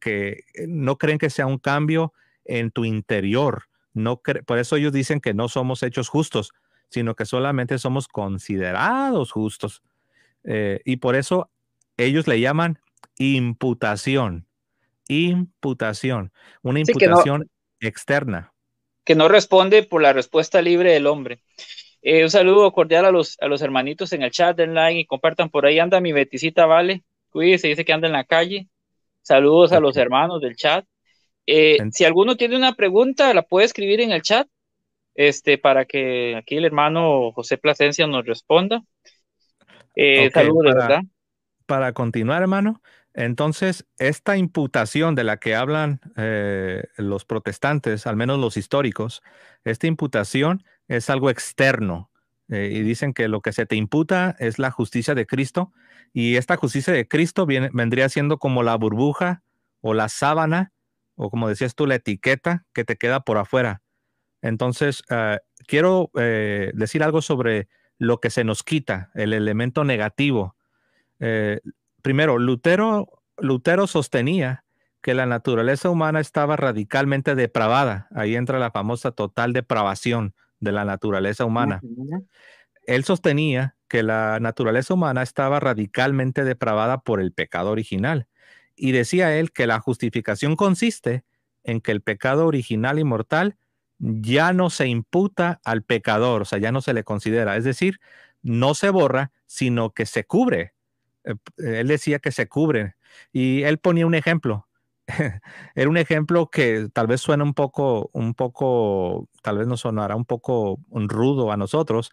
no creen que sea un cambio en tu interior. Por eso ellos dicen que no somos hechos justos, sino que solamente somos considerados justos. Y por eso ellos le llaman imputación. Imputación. Una Sí, imputación externa. que no responde por la respuesta libre del hombre. Un saludo cordial a los hermanitos en el chat, den like y compartan. Por ahí anda mi Beticita, vale. Cuídese, dice que anda en la calle. Saludos a los Ok. hermanos del chat. En- Si alguno tiene una pregunta, la puede escribir en el chat, para que aquí el hermano José Plasencia nos responda. ok, Saludos, de para, verdad. para continuar, hermano, entonces esta imputación de la que hablan los protestantes, al menos los históricos, esta imputación es algo externo. Y dicen que lo que se te imputa es la justicia de Cristo, y esta justicia de Cristo vendría siendo como la burbuja o la sábana, o como decías tú, la etiqueta que te queda por afuera. Entonces, quiero decir algo sobre lo que se nos quita, el elemento negativo. Eh, Primero, Lutero sostenía que la naturaleza humana estaba radicalmente depravada. Ahí entra la famosa total depravación de la naturaleza humana. Ujú. Él sostenía que la naturaleza humana estaba radicalmente depravada por el pecado original. Y decía él que la justificación consiste en que el pecado original y mortal ya no se imputa al pecador, o sea, ya no se le considera. Es decir, no se borra, sino que se cubre. Él decía que se cubre. Y él ponía un ejemplo. Era un ejemplo que tal vez suena tal vez nos sonará un poco rudo a nosotros,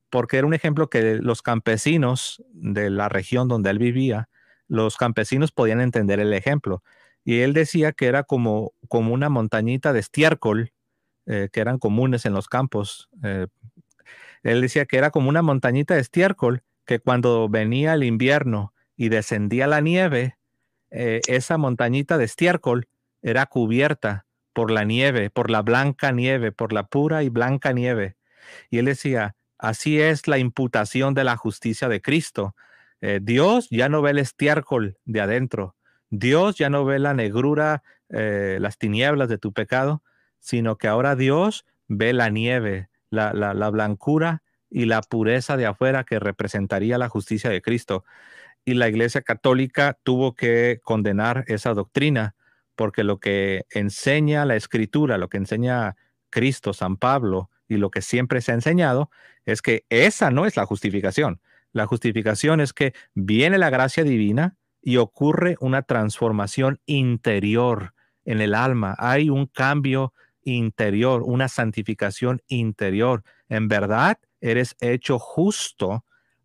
porque era un ejemplo que los campesinos de la región donde él vivía, los campesinos podían entender el ejemplo. Y él decía que era como una montañita de estiércol, que eran comunes en los campos. Él decía que era como una montañita de estiércol, que cuando venía el invierno y descendía la nieve, esa montañita de estiércol era cubierta por la nieve, por la blanca nieve, por la pura y blanca nieve. Y él decía, así es la imputación de la justicia de Cristo. Dios ya no ve el estiércol de adentro. Dios ya no ve la negrura, las tinieblas de tu pecado, sino que ahora Dios ve la nieve, la blancura y la pureza de afuera que representaría la justicia de Cristo. Y la Iglesia Católica tuvo que condenar esa doctrina, porque lo que enseña la Escritura, lo que enseña Cristo, San Pablo, y lo que siempre se ha enseñado, es que esa no es la justificación. La justificación es que viene la gracia divina y ocurre una transformación interior en el alma. Hay un cambio interior, una santificación interior. En verdad, eres hecho justo,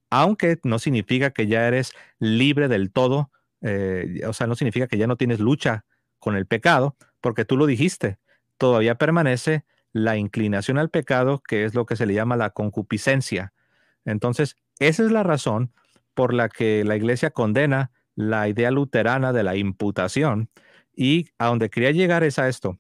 aunque no significa que ya eres libre del todo, o sea, no significa que ya no tienes lucha con el pecado, porque tú lo dijiste, todavía permanece la inclinación al pecado, que es lo que se le llama la concupiscencia. Entonces, esa es la razón por la que la Iglesia condena la idea luterana de la imputación, y a donde quería llegar es a esto.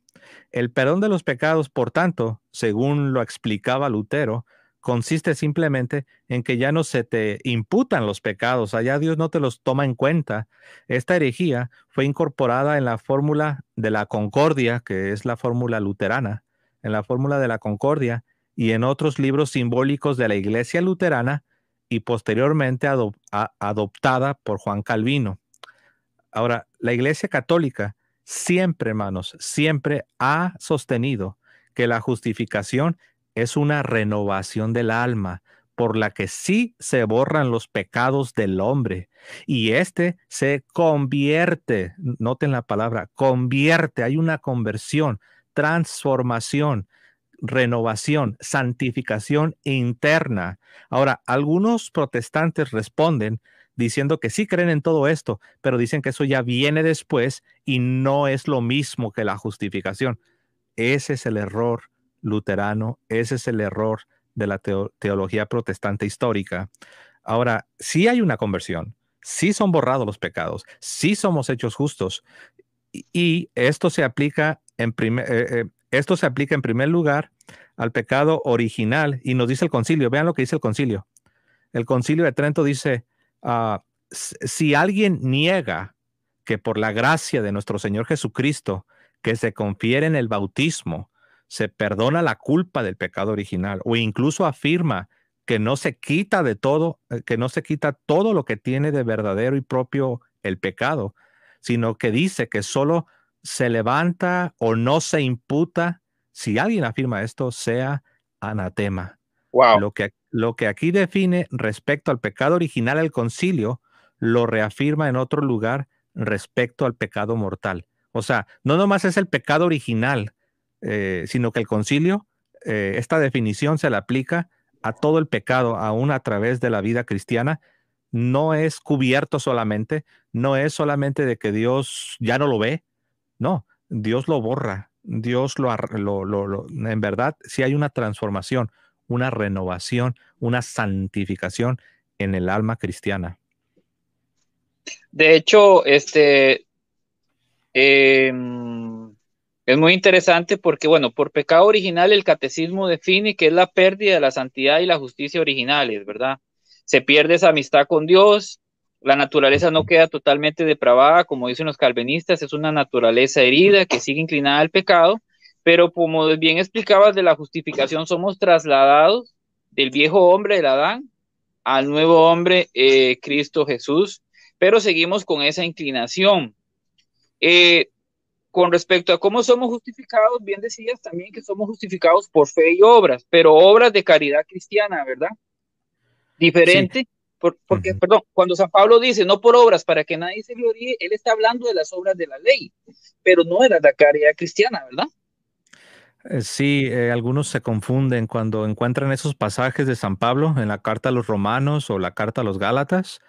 El perdón de los pecados, por tanto, según lo explicaba Lutero, consiste simplemente en que ya no se te imputan los pecados, allá Dios no te los toma en cuenta. Esta herejía fue incorporada en la fórmula de la concordia, que es la fórmula luterana, en la fórmula de la concordia y en otros libros simbólicos de la Iglesia luterana, y posteriormente adoptada por Juan Calvino. Ahora, la Iglesia Católica siempre, hermanos, siempre ha sostenido que la justificación es una renovación del alma, por la que sí se borran los pecados del hombre y éste se convierte, noten la palabra, convierte, hay una conversión, transformación, renovación, santificación interna. Ahora, algunos protestantes responden diciendo que sí creen en todo esto, pero dicen que eso ya viene después y no es lo mismo que la justificación. Ese es el error luterano, ese es el error de la teología protestante histórica. Ahora, sí hay una conversión, sí son borrados los pecados, sí somos hechos justos, y esto se aplica esto se aplica en primer lugar al pecado original, y nos dice el concilio. Vean lo que dice el concilio. El concilio de Trento dice, si alguien niega que por la gracia de nuestro Señor Jesucristo, que se confiere en el bautismo, se perdona la culpa del pecado original, o incluso afirma que no se quita de todo, que no se quita todo lo que tiene de verdadero y propio el pecado, sino que dice que solo se levanta o no se imputa, si alguien afirma esto, sea anatema. Wow. Lo que aquí define respecto al pecado original el concilio, lo reafirma en otro lugar respecto al pecado mortal. O sea, no nomás es el pecado original, sino que el concilio, esta definición se le aplica a todo el pecado, aún a través de la vida cristiana. No es cubierto solamente, no es solamente de que Dios ya no lo ve, no, Dios lo borra, Dios en verdad, sí hay una transformación, una renovación, una santificación en el alma cristiana. De hecho, es muy interesante porque, bueno, por pecado original el catecismo define que es la pérdida de la santidad y la justicia originales, ¿verdad? Se pierde esa amistad con Dios, la naturaleza no queda totalmente depravada, como dicen los calvinistas, es una naturaleza herida que sigue inclinada al pecado, pero como bien explicabas de la justificación, somos trasladados del viejo hombre, del Adán, al nuevo hombre, Cristo Jesús, pero seguimos con esa inclinación. Eh, con respecto a cómo somos justificados, bien decías también que somos justificados por fe y obras, pero obras de caridad cristiana, ¿verdad? Sí. Diferente, porque, Ujú. perdón, cuando San Pablo dice no por obras para que nadie se gloríe, él está hablando de las obras de la ley, pero no de la caridad cristiana, ¿verdad? Sí, algunos se confunden cuando encuentran esos pasajes de San Pablo en la carta a los Romanos o la carta a los Gálatas,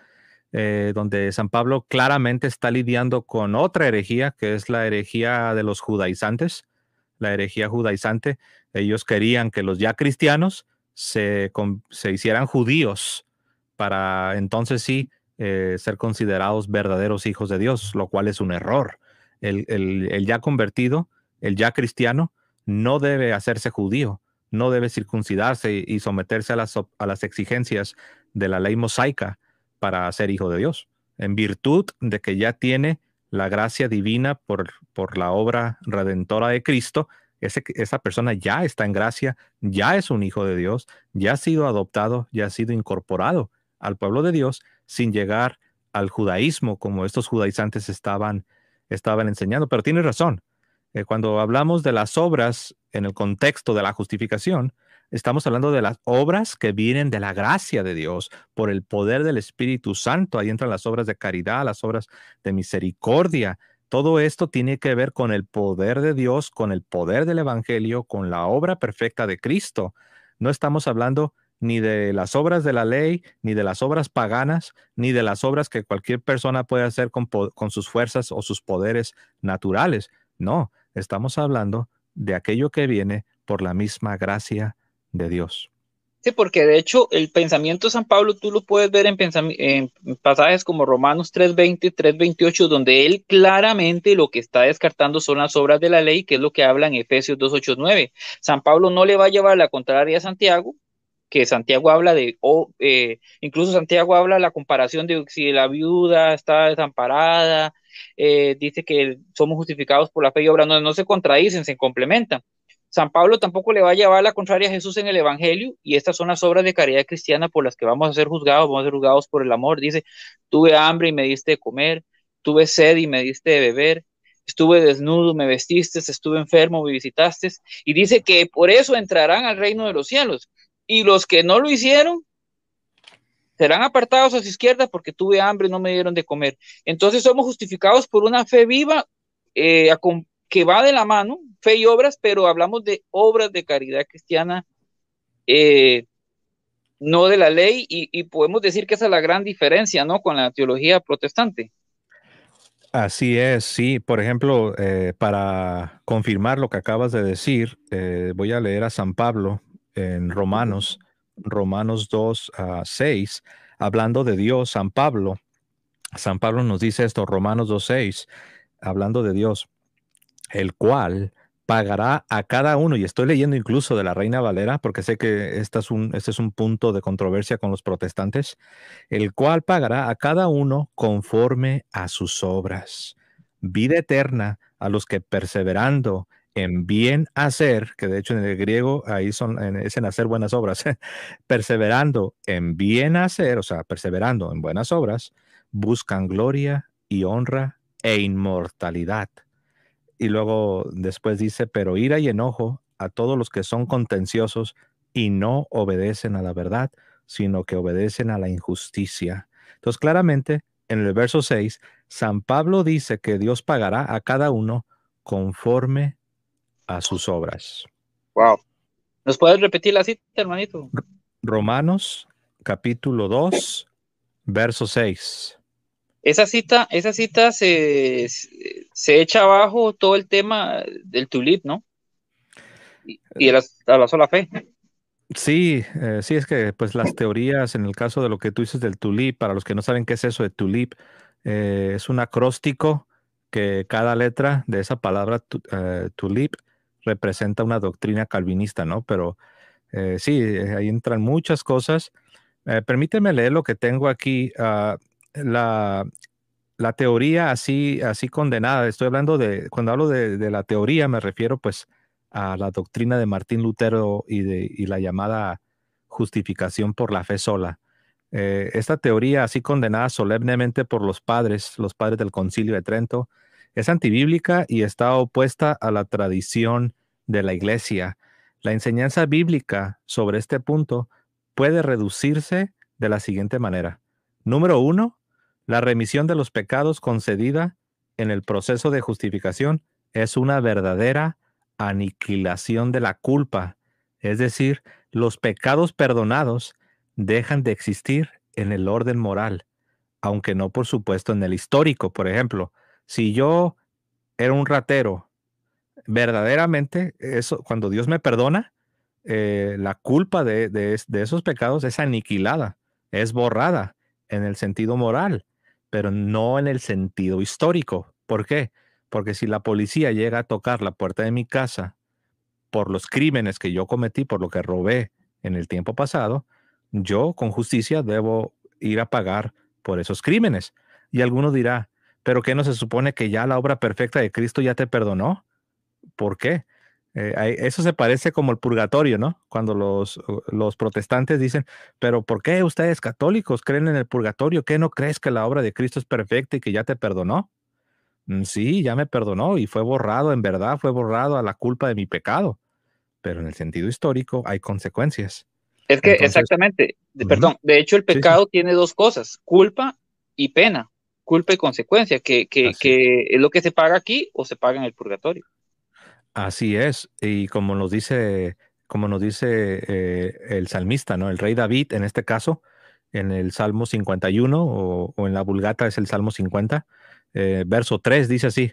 donde San Pablo claramente está lidiando con otra herejía, que es la herejía de los judaizantes, la herejía judaizante. Ellos querían que los ya cristianos se hicieran judíos para entonces sí ser considerados verdaderos hijos de Dios, lo cual es un error. El ya convertido, el ya cristiano, no debe hacerse judío, no debe circuncidarse y someterse a las exigencias de la ley mosaica para ser hijo de Dios, en virtud de que ya tiene la gracia divina por la obra redentora de Cristo. Esa persona ya está en gracia, ya es un hijo de Dios, ya ha sido adoptado, ya ha sido incorporado al pueblo de Dios sin llegar al judaísmo como estos judaizantes estaban enseñando. Pero tiene razón. Cuando hablamos de las obras en el contexto de la justificación, estamos hablando de las obras que vienen de la gracia de Dios por el poder del Espíritu Santo. Ahí entran las obras de caridad, las obras de misericordia. Todo esto tiene que ver con el poder de Dios, con el poder del Evangelio, con la obra perfecta de Cristo. No estamos hablando ni de las obras de la ley, ni de las obras paganas, ni de las obras que cualquier persona puede hacer con sus fuerzas o sus poderes naturales. No, estamos hablando de aquello que viene por la misma gracia de Dios. Sí, porque de hecho el pensamiento de San Pablo tú lo puedes ver en pasajes como Romanos 3:20, 3:28, donde él claramente lo que está descartando son las obras de la ley, que es lo que habla en Efesios 2:8, 9. San Pablo no le va a llevar la contraria a Santiago, que Santiago habla incluso Santiago habla la comparación de si la viuda está desamparada, dice que somos justificados por la fe y obra, no, no se contradicen, se complementan. San Pablo tampoco le va a llevar la contraria a Jesús en el Evangelio, y estas son las obras de caridad cristiana por las que vamos a ser juzgados, vamos a ser juzgados por el amor. Dice, tuve hambre y me diste de comer, tuve sed y me diste de beber, estuve desnudo, me vestiste, estuve enfermo, me visitaste, y dice que por eso entrarán al reino de los cielos, y los que no lo hicieron serán apartados a su izquierda porque tuve hambre y no me dieron de comer. Entonces somos justificados por una fe viva que va de la mano, fe y obras, pero hablamos de obras de caridad cristiana, eh, no de la ley, y podemos decir que esa es la gran diferencia, ¿no? Con la teología protestante. Así es, sí. Por ejemplo, para confirmar lo que acabas de decir, voy a leer a San Pablo en Romanos 2 a 6, hablando de Dios. San Pablo nos dice esto, Romanos 2, 6, hablando de Dios, el cual pagará a cada uno, y estoy leyendo incluso de la Reina Valera, porque sé que este es un punto de controversia con los protestantes, el cual pagará a cada uno conforme a sus obras. Vida eterna a los que perseverando en bien hacer, que de hecho en el griego ahí es en hacer buenas obras, perseverando en bien hacer, o sea, perseverando en buenas obras, buscan gloria y honra e inmortalidad. Y luego después dice, pero ira y enojo a todos los que son contenciosos y no obedecen a la verdad, sino que obedecen a la injusticia. Entonces, claramente, en el verso 6, San Pablo dice que Dios pagará a cada uno conforme a sus obras. Wow. ¿Nos puedes repetir la cita, hermanito? Romanos capítulo 2, verso 6. Esa cita se echa abajo todo el tema del tulip, ¿no? Y a la sola fe. Sí, sí, es que pues las teorías en el caso de lo que tú dices del tulip, para los que no saben qué es eso de tulip, es un acróstico que cada letra de esa palabra tulip representa una doctrina calvinista, ¿no? Pero sí, ahí entran muchas cosas. Permíteme leer lo que tengo aquí. La, la teoría así condenada, estoy hablando cuando hablo de la teoría, me refiero pues a la doctrina de Martín Lutero y la llamada justificación por la fe sola. Esta teoría, así condenada solemnemente por los padres del Concilio de Trento, es antibíblica y está opuesta a la tradición de la Iglesia. La enseñanza bíblica sobre este punto puede reducirse de la siguiente manera. Número uno, la remisión de los pecados concedida en el proceso de justificación es una verdadera aniquilación de la culpa. Es decir, los pecados perdonados dejan de existir en el orden moral, aunque no, por supuesto, en el histórico. Por ejemplo, si yo era un ratero, verdaderamente, eso, cuando Dios me perdona, la culpa de esos pecados es aniquilada, es borrada en el sentido moral, pero no en el sentido histórico. ¿Por qué? Porque si la policía llega a tocar la puerta de mi casa por los crímenes que yo cometí, por lo que robé en el tiempo pasado, yo con justicia debo ir a pagar por esos crímenes. Y alguno dirá, ¿pero qué no se supone que ya la obra perfecta de Cristo ya te perdonó? ¿Por qué? Eso se parece como el purgatorio, ¿no? Cuando los protestantes dicen, pero ¿por qué ustedes católicos creen en el purgatorio? ¿Qué no crees que la obra de Cristo es perfecta y que ya te perdonó? Sí, ya me perdonó y fue borrado, en verdad, fue borrado a la culpa de mi pecado, pero en el sentido histórico hay consecuencias. Es que Entonces, exactamente, ujú, perdón, de hecho el sí, sí, pecado tiene dos cosas, culpa y pena, culpa y consecuencia, así es. que es lo que se paga aquí o se paga en el purgatorio. Así es, y como nos dice el salmista, ¿no? El rey David, en este caso, en el Salmo 51 o en la Vulgata es el Salmo 50, verso 3 dice así: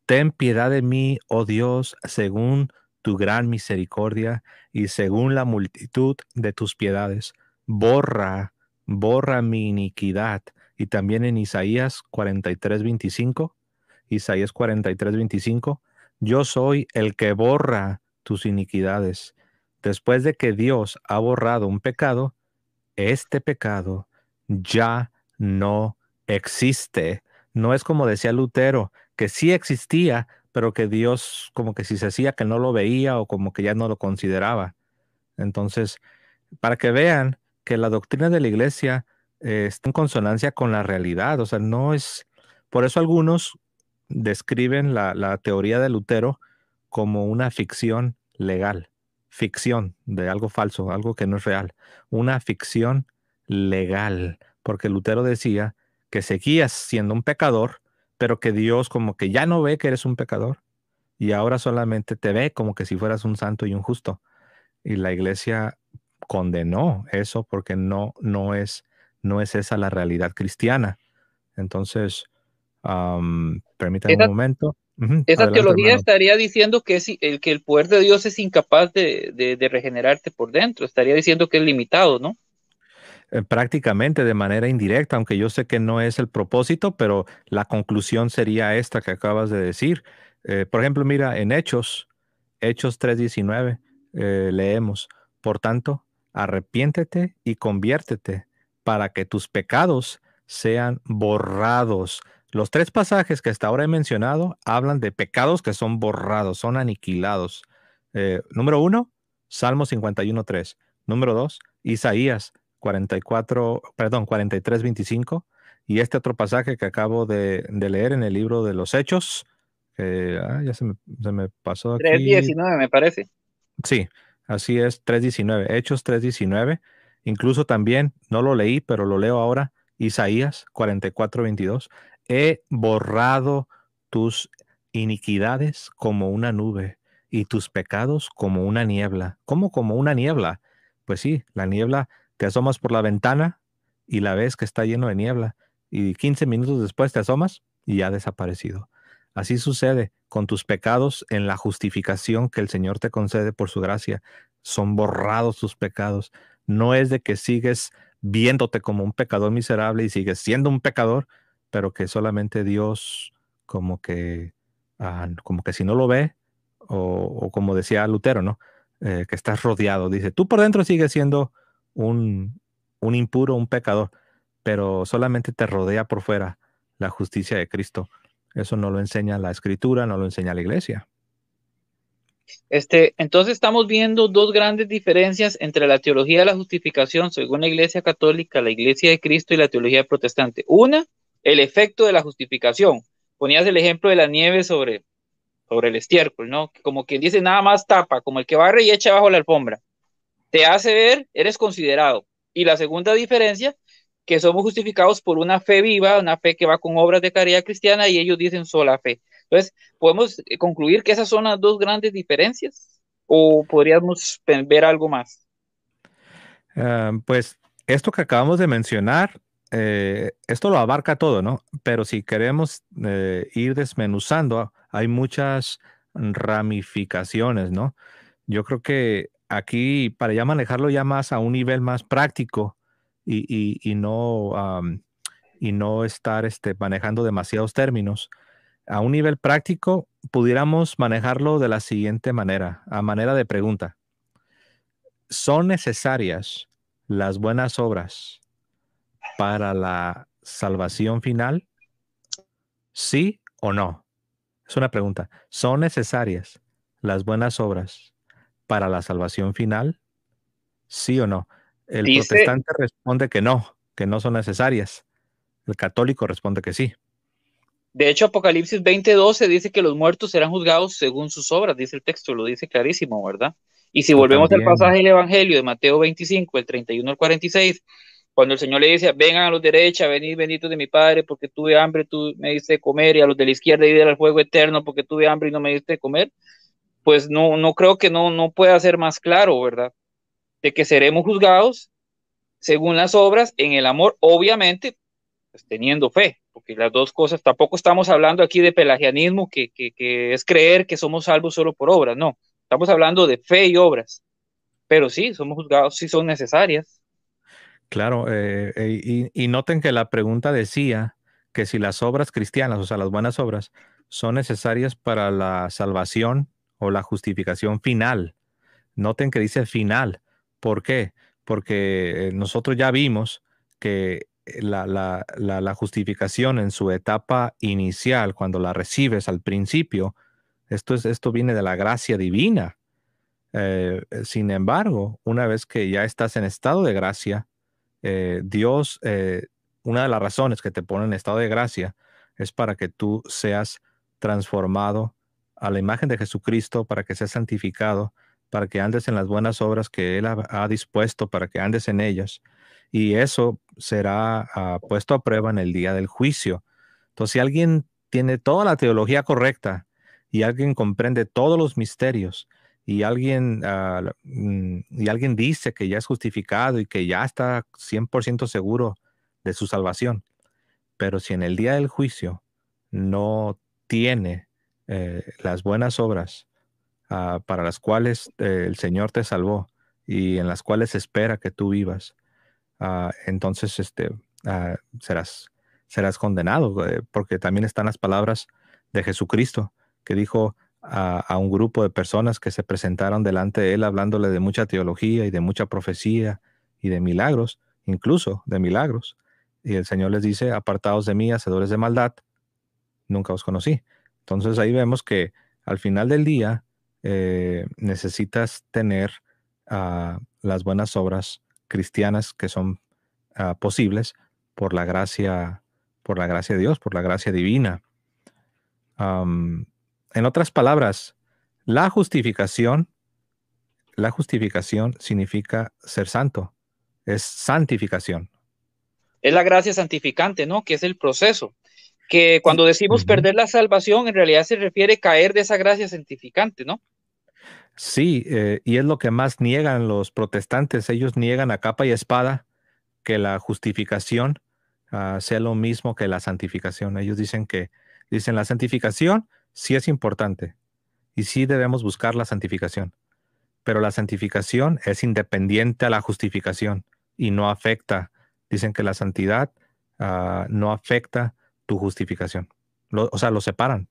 Ten piedad de mí, oh Dios, según tu gran misericordia y según la multitud de tus piedades. Borra, borra mi iniquidad. Y también en Isaías 43:25, Isaías 43:25, yo soy el que borra tus iniquidades. Después de que Dios ha borrado un pecado, este pecado ya no existe. No es como decía Lutero, que sí existía, pero que Dios como que si se hacía que no lo veía o como que ya no lo consideraba. Entonces, para que vean que la doctrina de la iglesia está en consonancia con la realidad, o sea, no es, por eso algunos describen la teoría de Lutero como una ficción legal, ficción de algo falso, algo que no es real, una ficción legal, porque Lutero decía que seguías siendo un pecador, pero que Dios como que ya no ve que eres un pecador y ahora solamente te ve como que si fueras un santo y un justo. Y la iglesia condenó eso porque no es esa la realidad cristiana. Entonces, permítame un Esa, momento. Ujú, esa adelante, teología hermano. estaría diciendo que, que el poder de Dios es incapaz de regenerarte por dentro, estaría diciendo que es limitado, ¿no? Prácticamente de manera indirecta, aunque yo sé que no es el propósito, pero la conclusión sería esta que acabas de decir. Por ejemplo, mira, en Hechos 3:19, leemos, por tanto, arrepiéntete y conviértete para que tus pecados sean borrados. Los tres pasajes que hasta ahora he mencionado hablan de pecados que son borrados, son aniquilados. Número uno, Salmo 51:3. Número dos, Isaías 44, perdón, 43:25. Y este otro pasaje que acabo de leer en el libro de los Hechos, ya se me pasó Tres aquí. diecinueve me parece. Sí, así es, 3:19, Hechos 3:19. Incluso también, no lo leí, pero lo leo ahora, Isaías 44:22. He borrado tus iniquidades como una nube y tus pecados como una niebla. ¿Cómo como una niebla? Pues sí, la niebla, te asomas por la ventana y la ves que está lleno de niebla y 15 minutos después te asomas y ya ha desaparecido. Así sucede con tus pecados en la justificación que el Señor te concede por su gracia. Son borrados tus pecados. No es de que sigues viéndote como un pecador miserable y sigues siendo un pecador, pero que solamente Dios como que si no lo ve, o como decía Lutero, ¿no? Que estás rodeado. Dice, tú por dentro sigues siendo un, un impuro, un pecador, pero solamente te rodea por fuera la justicia de Cristo. Eso no lo enseña la escritura, no lo enseña la iglesia. Entonces estamos viendo dos grandes diferencias entre la teología de la justificación según la Iglesia Católica, la Iglesia de Cristo y la teología protestante. Una, el efecto de la justificación. Ponías el ejemplo de la nieve sobre el estiércol, ¿no? Como quien dice, nada más tapa, como el que barre y echa bajo la alfombra. Te hace ver, eres considerado. Y la segunda diferencia, que somos justificados por una fe viva, una fe que va con obras de caridad cristiana, y ellos dicen sola fe. Entonces, ¿podemos concluir que esas son las dos grandes diferencias? ¿O podríamos ver algo más? Pues esto que acabamos de mencionar, esto lo abarca todo, ¿no? Pero si queremos ir desmenuzando, hay muchas ramificaciones, ¿no? Yo creo que aquí, para ya manejarlo ya más a un nivel más práctico y no estar manejando demasiados términos, a un nivel práctico pudiéramos manejarlo de la siguiente manera, a manera de pregunta. ¿Son necesarias las buenas obras para la salvación final? ¿Sí o no? Es una pregunta. ¿Son necesarias las buenas obras para la salvación final? ¿Sí o no? El Dice, protestante responde que no son necesarias. El católico responde que sí. de hecho, Apocalipsis 20:12 dice que los muertos serán juzgados según sus obras, dice el texto, lo dice clarísimo, ¿verdad? Y si Y volvemos al también, pasaje del Evangelio de Mateo 25, el 31 al 46, cuando el Señor le dice, vengan a los derechas, venid benditos de mi Padre, porque tuve hambre, tú me diste de comer, y a los de la izquierda ir al fuego eterno, porque tuve hambre y no me diste de comer, pues no creo que no pueda ser más claro, ¿verdad? De que seremos juzgados según las obras en el amor, obviamente, pues, teniendo fe, porque las dos cosas, tampoco estamos hablando aquí de pelagianismo, que es creer que somos salvos solo por obras, no, estamos hablando de fe y obras, pero sí, somos juzgados, sí son necesarias. claro, y noten que la pregunta decía que si las obras cristianas, o sea, las buenas obras, son necesarias para la salvación o la justificación final. Noten que dice final. ¿Por qué? Porque nosotros ya vimos que la justificación en su etapa inicial, cuando la recibes al principio, esto viene de la gracia divina. Sin embargo, una vez que ya estás en estado de gracia, Dios, una de las razones que te pone en estado de gracia es para que tú seas transformado a la imagen de Jesucristo, para que seas santificado, para que andes en las buenas obras que Él ha dispuesto, para que andes en ellas. Y eso será puesto a prueba en el día del juicio. Entonces, si alguien tiene toda la teología correcta y alguien comprende todos los misterios, y alguien dice que ya es justificado y que ya está 100% seguro de su salvación, pero si en el día del juicio no tiene las buenas obras para las cuales el Señor te salvó y en las cuales espera que tú vivas, entonces serás condenado, porque también están las palabras de Jesucristo que dijo a un grupo de personas que se presentaron delante de él hablándole de mucha teología y de mucha profecía y de milagros, incluso de milagros. Y el Señor les dice, apartaos de mí, hacedores de maldad, nunca os conocí. Entonces ahí vemos que al final del día necesitas tener las buenas obras cristianas que son posibles por la gracia de Dios, por la gracia divina. Am, en otras palabras, la justificación, la justificación significa ser santo, es santificación. Es la gracia santificante, ¿no? Que es el proceso. Que Y, cuando decimos ujú. perder la salvación, en realidad se refiere a caer de esa gracia santificante, ¿no? Sí, y es lo que más niegan los protestantes. Ellos niegan a capa y espada que la justificación sea lo mismo que la santificación. Ellos dicen la santificación sí es importante y sí debemos buscar la santificación, pero la santificación es independiente a la justificación y no afecta. Dicen que la santidad no afecta tu justificación. O sea, lo separan.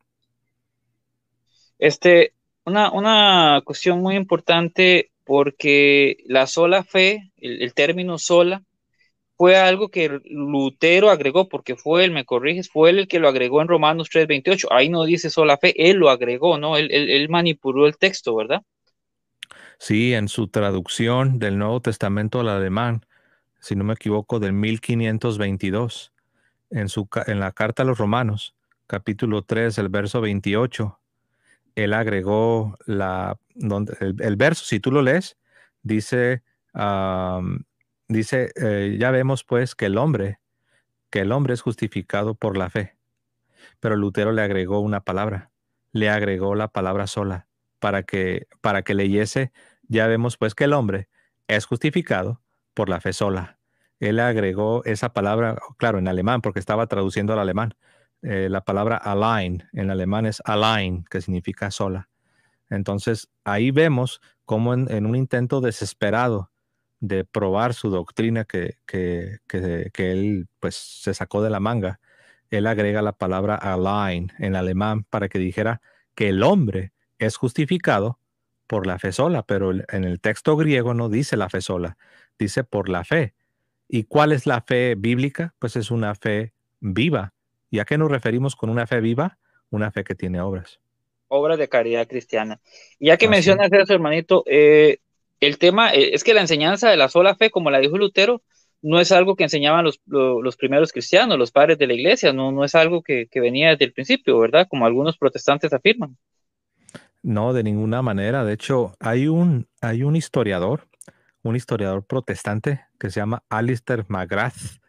Este, una cuestión muy importante porque la sola fe, el término sola, fue algo que Lutero agregó, porque fue él, me corriges, fue él el que lo agregó en Romanos 3:28. Ahí no dice sola fe, él lo agregó, ¿no? Él manipuló el texto, ¿verdad? Sí, en su traducción del Nuevo Testamento al alemán, si no me equivoco, del 1522, en la carta a los Romanos, capítulo 3, el verso 28, él agregó el verso, si tú lo lees, dice, ya vemos pues que el hombre es justificado por la fe, pero Lutero le agregó una palabra, le agregó la palabra sola, para que leyese, ya vemos pues que el hombre es justificado por la fe sola. Él agregó esa palabra, claro, en alemán, porque estaba traduciendo al alemán. La palabra allein en alemán es allein, que significa sola. Entonces, ahí vemos cómo en un intento desesperado de probar su doctrina que él pues se sacó de la manga, él agrega la palabra allein en alemán para que dijera que el hombre es justificado por la fe sola, pero en el texto griego no dice la fe sola, dice por la fe. ¿Y cuál es la fe bíblica? Pues es una fe viva. ¿Y a qué nos referimos con una fe viva? Una fe que tiene obras. Obras de caridad cristiana. Y ya que Así es. mencionas eso, hermanito, el tema es que la enseñanza de la sola fe, como la dijo Lutero, no es algo que enseñaban los primeros cristianos, los padres de la iglesia, no es algo que venía desde el principio, ¿verdad? Como algunos protestantes afirman. No, de ninguna manera. De hecho, hay un historiador protestante que se llama Alister McGrath.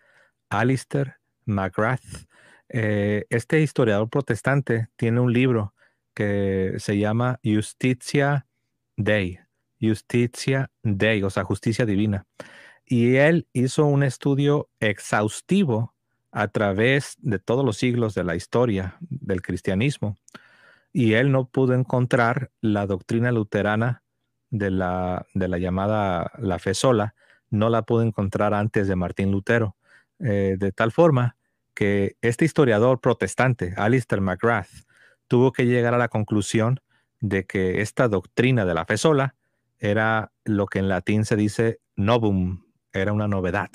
Alister McGrath. Este historiador protestante tiene un libro que se llama Justitia Dei, o sea, justicia divina. Y él hizo un estudio exhaustivo a través de todos los siglos de la historia del cristianismo y él no pudo encontrar la doctrina luterana de la llamada la fe sola, no la pudo encontrar antes de Martín Lutero, de tal forma que este historiador protestante, Alister McGrath, tuvo que llegar a la conclusión de que esta doctrina de la fe sola era lo que en latín se dice novum, era una novedad,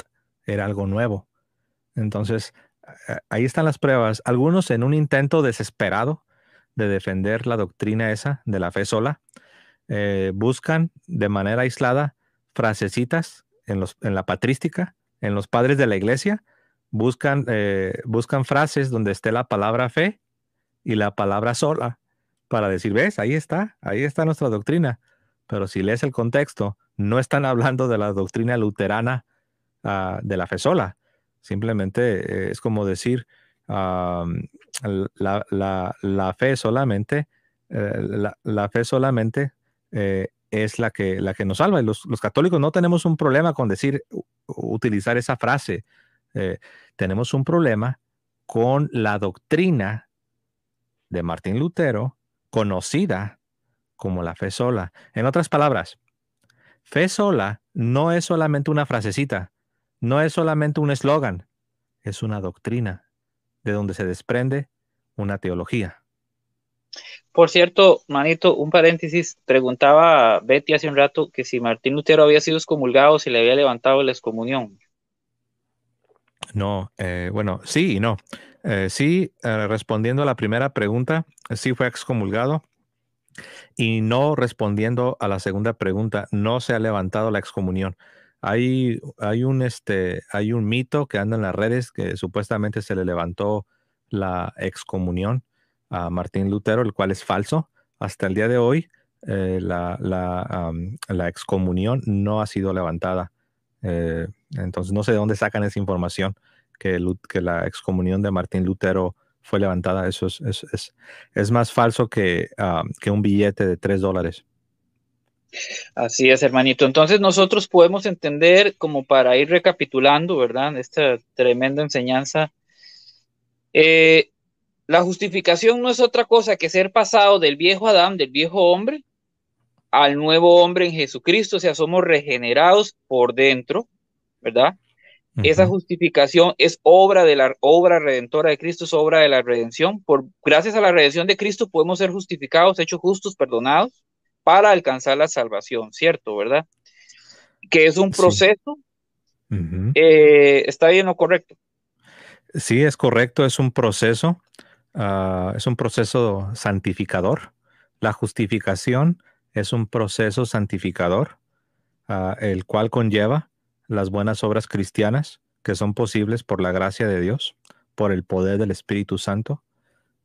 era algo nuevo. Entonces, ahí están las pruebas. Algunos en un intento desesperado de defender la doctrina esa de la fe sola, buscan de manera aislada frasecitas en la patrística, en los padres de la iglesia, buscan frases donde esté la palabra fe y la palabra sola para decir, ves, ahí está nuestra doctrina. Pero si lees el contexto, no están hablando de la doctrina luterana de la fe sola. Simplemente es como decir, la fe solamente, la fe solamente es la que nos salva. Y los católicos no tenemos un problema con utilizar esa frase. Tenemos un problema con la doctrina de Martín Lutero, conocida como la fe sola. En otras palabras, fe sola no es solamente una frasecita, no es solamente un eslogan, es una doctrina de donde se desprende una teología. Por cierto, manito, un paréntesis, preguntaba Betty hace un rato que si Martín Lutero había sido excomulgado, si le había levantado la excomunión. No, bueno, sí y no. Sí, respondiendo a la primera pregunta, sí fue excomulgado. Y no respondiendo a la segunda pregunta, no se ha levantado la excomunión. Hay un mito que anda en las redes que supuestamente se le levantó la excomunión a Martín Lutero, el cual es falso. Hasta el día de hoy, la excomunión no ha sido levantada. Entonces, no sé de dónde sacan esa información que la excomunión de Martín Lutero fue levantada. Eso es más falso que un billete de $3. Así es, hermanito. Entonces nosotros podemos entender, como para ir recapitulando, ¿verdad? Esta tremenda enseñanza. Eh, la justificación no es otra cosa que ser pasado del viejo Adán, del viejo hombre, al nuevo hombre en Jesucristo, o sea, somos regenerados por dentro, ¿verdad? Esa Ujú. justificación es obra de la obra redentora de Cristo, es obra de la redención. Gracias a la redención de Cristo podemos ser justificados, hechos justos, perdonados, para alcanzar la salvación, ¿cierto? ¿Verdad? Que es un Sí, proceso ¿Está bien o correcto? Sí, es correcto, es un proceso santificador. La justificación es un proceso santificador, el cual conlleva las buenas obras cristianas que son posibles por la gracia de Dios, por el poder del Espíritu Santo.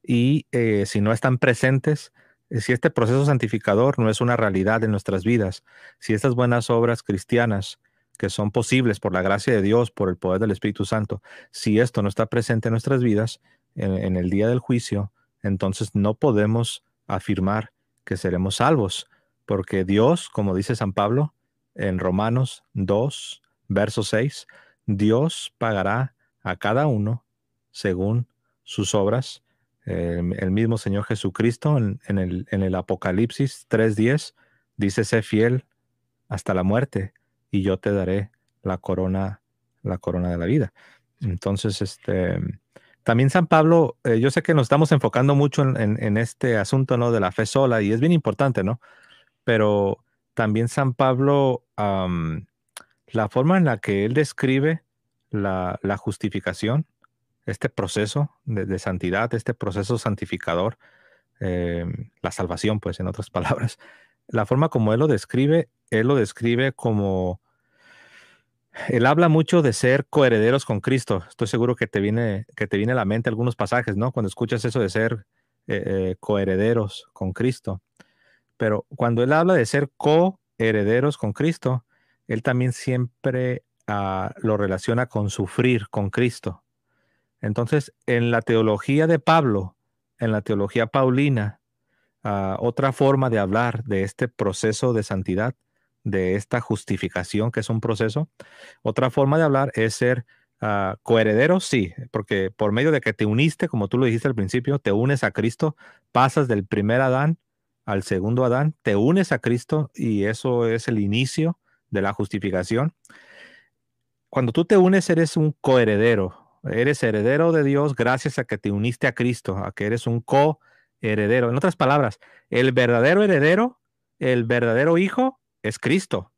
Y si no están presentes, si este proceso santificador no es una realidad en nuestras vidas, si estas buenas obras cristianas que son posibles por la gracia de Dios, por el poder del Espíritu Santo, si esto no está presente en nuestras vidas, en el día del juicio, entonces no podemos afirmar que seremos salvos, porque Dios, como dice San Pablo en Romanos 2, verso 6, Dios pagará a cada uno según sus obras. El mismo Señor Jesucristo en el Apocalipsis 3:10 dice: sé fiel hasta la muerte y yo te daré la corona de la vida. Entonces, también San Pablo, yo sé que nos estamos enfocando mucho en este asunto, ¿no? De la fe sola, y es bien importante, ¿no? Pero también San Pablo, la forma en la que él describe la justificación, este proceso de santidad, este proceso santificador, eh, la salvación, pues en otras palabras, la forma como él lo describe como, él habla mucho de ser coherederos con Cristo. Estoy seguro que te viene a la mente algunos pasajes, ¿no? Cuando escuchas eso de ser coherederos con Cristo. Pero cuando él habla de ser coherederos con Cristo, él también siempre lo relaciona con sufrir con Cristo. Entonces, en la teología de Pablo, en la teología paulina, otra forma de hablar de este proceso de santidad, de esta justificación que es un proceso, otra forma de hablar es ser coheredero, sí, porque por medio de que te uniste, como tú lo dijiste al principio, te unes a Cristo, pasas del primer Adán al segundo Adán, te unes a Cristo y eso es el inicio de la justificación. Cuando tú te unes, eres un coheredero. Eres heredero de Dios gracias a que te uniste a Cristo, a que eres un coheredero. En otras palabras, el verdadero heredero, el verdadero hijo, es Cristo.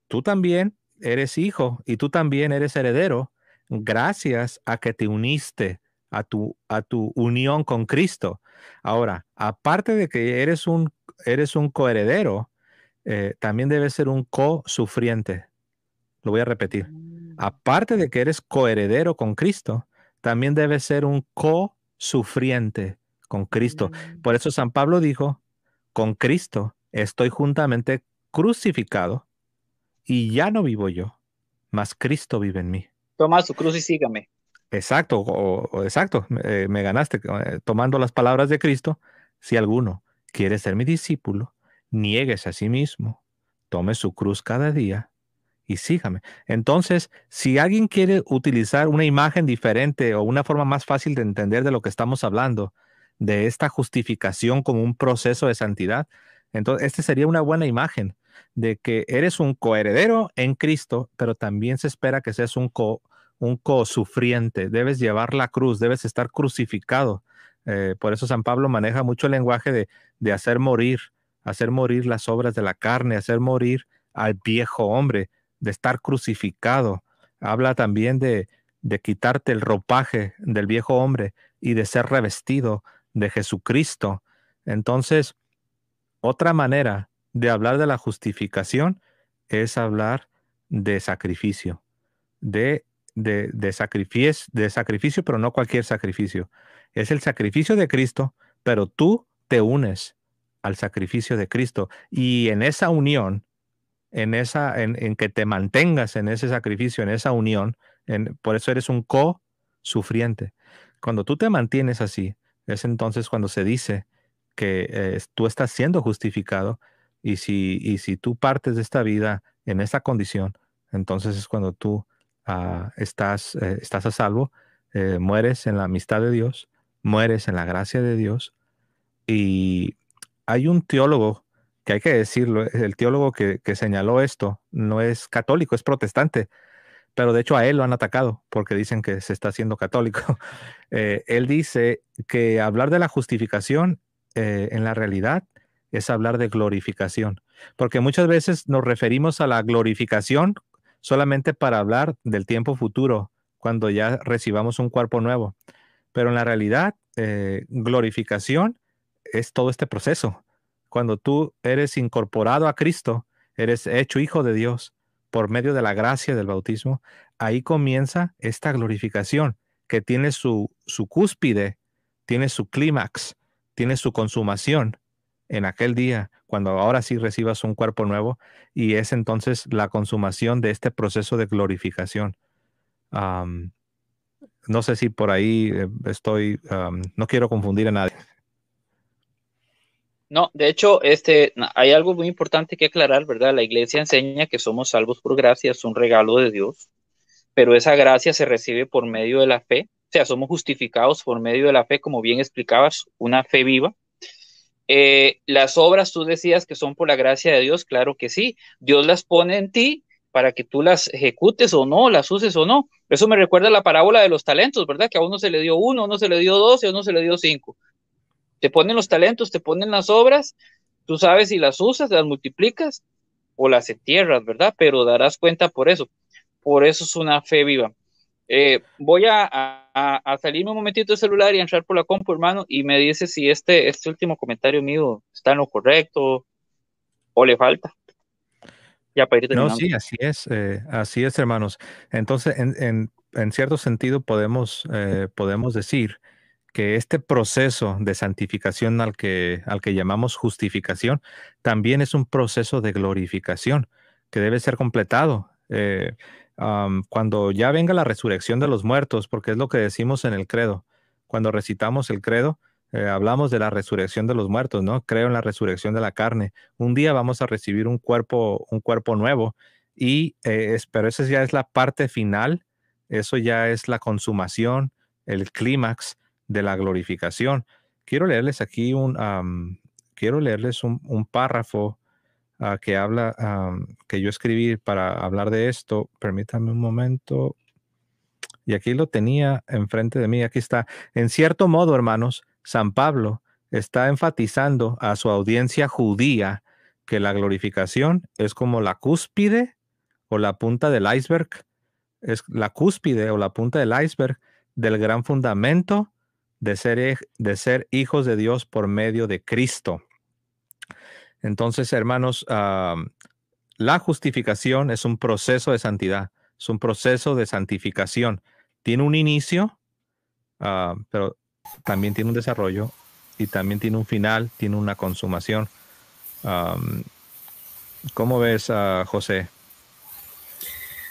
Tú también eres hijo y tú también eres heredero gracias a que te uniste a tu unión con Cristo. Ahora, aparte de que eres un coheredero, también debes ser un co-sufriente. Lo voy a repetir. Aparte de que eres coheredero con Cristo, también debes ser un co-sufriente con Cristo. Por eso San Pablo dijo: con Cristo estoy juntamente crucificado y ya no vivo yo, mas Cristo vive en mí. Toma su cruz y sígame. Exacto, exacto, me ganaste tomando las palabras de Cristo. Si alguno quiere ser mi discípulo, niéguese a sí mismo, tome su cruz cada día y sígame. Entonces, si alguien quiere utilizar una imagen diferente o una forma más fácil de entender de lo que estamos hablando, de esta justificación como un proceso de santidad, entonces esta sería una buena imagen de que eres un coheredero en Cristo, pero también se espera que seas un co-sufriente. Debes llevar la cruz, debes estar crucificado. Por eso San Pablo maneja mucho el lenguaje de hacer morir las obras de la carne, hacer morir al viejo hombre, de estar crucificado. Habla también de quitarte el ropaje del viejo hombre y de ser revestido de Jesucristo. Entonces, otra manera de hablar de la justificación es hablar de sacrificio, de sacrificio, pero no cualquier sacrificio. Es el sacrificio de Cristo, pero tú te unes al sacrificio de Cristo y en esa unión, en que te mantengas en ese sacrificio, en esa unión, por eso eres un co-sufriente. Cuando tú te mantienes así, es entonces cuando se dice que tú estás siendo justificado y si tú partes de esta vida en esa condición, entonces es cuando tú estás a salvo, mueres en la amistad de Dios, mueres en la gracia de Dios. Y hay un teólogo que hay que decirlo, el teólogo que señaló esto no es católico, es protestante, pero de hecho a él lo han atacado porque dicen que se está haciendo católico. Él dice que hablar de la justificación en la realidad es hablar de glorificación, porque muchas veces nos referimos a la glorificación solamente para hablar del tiempo futuro, cuando ya recibamos un cuerpo nuevo. Pero en la realidad, glorificación es todo este proceso. Cuando tú eres incorporado a Cristo, eres hecho hijo de Dios por medio de la gracia del bautismo, ahí comienza esta glorificación que tiene su cúspide, tiene su clímax, tiene su consumación en aquel día, cuando ahora sí recibas un cuerpo nuevo, y es entonces la consumación de este proceso de glorificación. Am, no sé si por ahí no quiero confundir a nadie. No, de hecho, hay algo muy importante que aclarar, ¿verdad? La iglesia enseña que somos salvos por gracia, es un regalo de Dios, pero esa gracia se recibe por medio de la fe, o sea, somos justificados por medio de la fe, como bien explicabas, una fe viva. Las obras, tú decías que son por la gracia de Dios, claro que sí, Dios las pone en ti para que tú las ejecutes o no, las uses o no. Eso me recuerda a la parábola de los talentos, ¿verdad? Que a uno se le dio uno, a uno se le dio dos y a uno se le dio cinco. Te ponen los talentos, te ponen las obras, tú sabes si las usas, las multiplicas o las entierras, ¿verdad? Pero darás cuenta por eso es una fe viva. Voy a salirme un momentito del celular y entrar por la compu, hermano, y me dice si este último comentario mío está en lo correcto o le falta, ya para ir No, terminando. sí, así es, hermanos. Entonces, en cierto sentido, podemos decir que este proceso de santificación al que llamamos justificación, también es un proceso de glorificación que debe ser completado. Cuando ya venga la resurrección de los muertos, porque es lo que decimos en el credo, cuando recitamos el credo, hablamos de la resurrección de los muertos, ¿no? Creo en la resurrección de la carne. Un día vamos a recibir un cuerpo nuevo, pero esa ya es la parte final, eso ya es la consumación, el clímax de la glorificación. Quiero leerles aquí un párrafo que habla, que yo escribí para hablar de esto. Permítanme un momento. Y aquí lo tenía enfrente de mí. Aquí está. En cierto modo, hermanos, San Pablo está enfatizando a su audiencia judía que la glorificación es como la cúspide o la punta del iceberg. Es la cúspide o la punta del iceberg del gran fundamento de ser hijos de Dios por medio de Cristo. Entonces, hermanos, la justificación es un proceso de santidad, es un proceso de santificación. Tiene un inicio, pero también tiene un desarrollo y también tiene un final, tiene una consumación. ¿Cómo ves, José?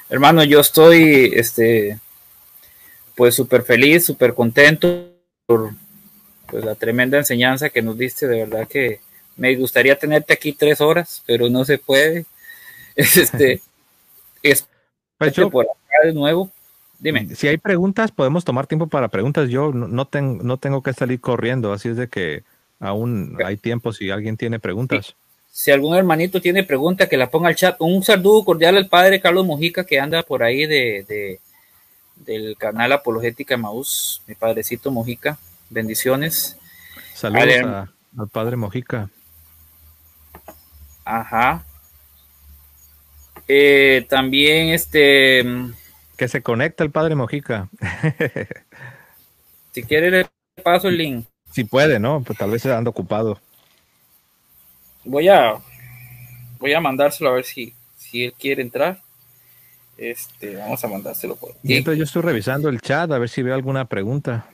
Hermano, yo estoy, pues súper feliz, súper contento por pues, la tremenda enseñanza que nos diste. De verdad que me gustaría tenerte aquí 3 horas, pero no se puede. Es Pues yo, por acá de nuevo. Dime. si hay preguntas, podemos tomar tiempo para preguntas. Yo no tengo que salir corriendo, así es de que aún hay tiempo si alguien tiene preguntas. Si algún hermanito tiene pregunta, que la ponga al chat. Un saludo cordial al padre Carlos Mojica, que anda por ahí del canal Apologética Maús, mi padrecito Mojica. Bendiciones. Saludos al padre Mojica. Ajá. También que se conecta el padre Mojica. Si quiere le paso el link. Si puede, ¿no? Pues tal vez se anda ocupado. Voy a mandárselo a ver si él quiere entrar. Vamos a mandárselo por aquí. Mientras yo estoy revisando el chat a ver si veo alguna pregunta.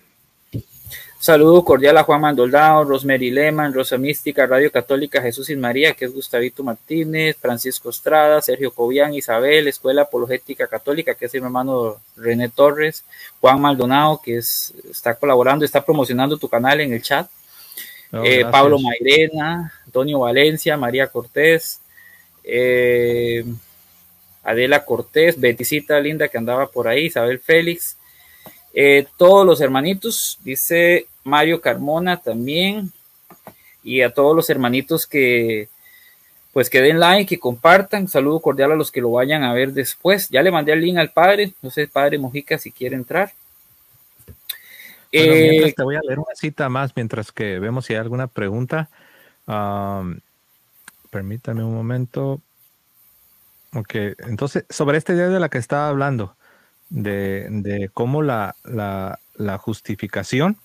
Saludo cordial a Juan Mandoldao, Rosemary Lehman, Rosa Mística, Radio Católica Jesús y María, que es Gustavito Martínez, Francisco Estrada, Sergio Cobian, Isabel, Escuela Apologética Católica, que es mi hermano René Torres, Juan Maldonado, que está colaborando, está promocionando tu canal en el chat, Pablo Mairena, Antonio Valencia, María Cortés, Adela Cortés, Beticita linda que andaba por ahí, Isabel Félix, todos los hermanitos, dice Mario Carmona también, y a todos los hermanitos que pues que den like, que compartan. Saludo cordial a los que lo vayan a ver después. Ya le mandé el link al padre, no sé, padre Mojica, si quiere entrar. Bueno, mientras te voy a leer una cita más, mientras que vemos si hay alguna pregunta. Permítame un momento. Ok, entonces, sobre esta idea de la que estaba hablando, de cómo la justificación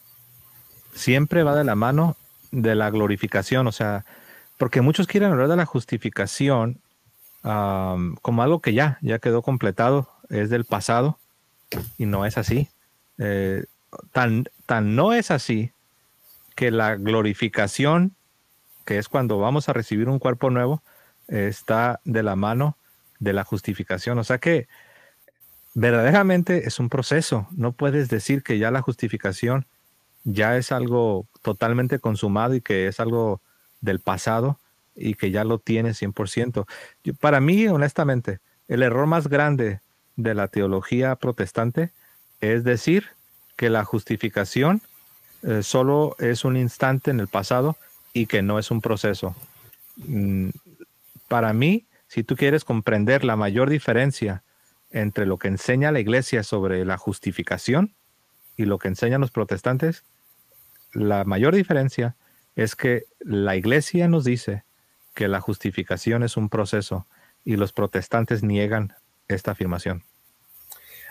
siempre va de la mano de la glorificación, o sea, porque muchos quieren hablar de la justificación como algo que ya quedó completado, es del pasado, y no es así. Eh, tan no es así que la glorificación, que es cuando vamos a recibir un cuerpo nuevo, está de la mano de la justificación. O sea que verdaderamente es un proceso. No puedes decir que ya la justificación ya es algo totalmente consumado y que es algo del pasado y que ya lo tiene 100%. Para mí, honestamente, el error más grande de la teología protestante es decir que la justificación solo es un instante en el pasado y que no es un proceso. Mm, Para mí, si tú quieres comprender la mayor diferencia entre lo que enseña la iglesia sobre la justificación y lo que enseñan los protestantes, la mayor diferencia es que la iglesia nos dice que la justificación es un proceso y los protestantes niegan esta afirmación.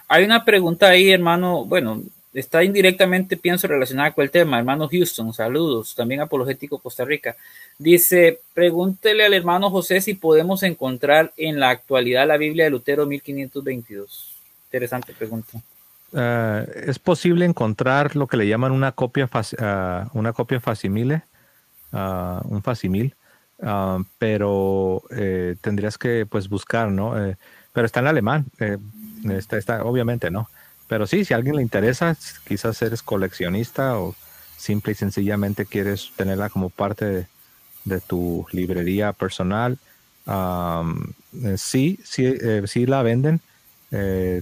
Hay una pregunta ahí, hermano, bueno, está indirectamente, pienso, relacionada con el tema. Hermano Houston, saludos, también apologético Costa Rica. Dice, pregúntele al hermano José si podemos encontrar en la actualidad la Biblia de Lutero 1522. Interesante pregunta. Es posible encontrar lo que le llaman una copia facsimile, un facsimil, pero tendrías que pues buscar, ¿no? Pero está en alemán, está, obviamente, ¿no? Pero sí, si a alguien le interesa, quizás eres coleccionista o simple y sencillamente quieres tenerla como parte de tu librería personal, sí la venden.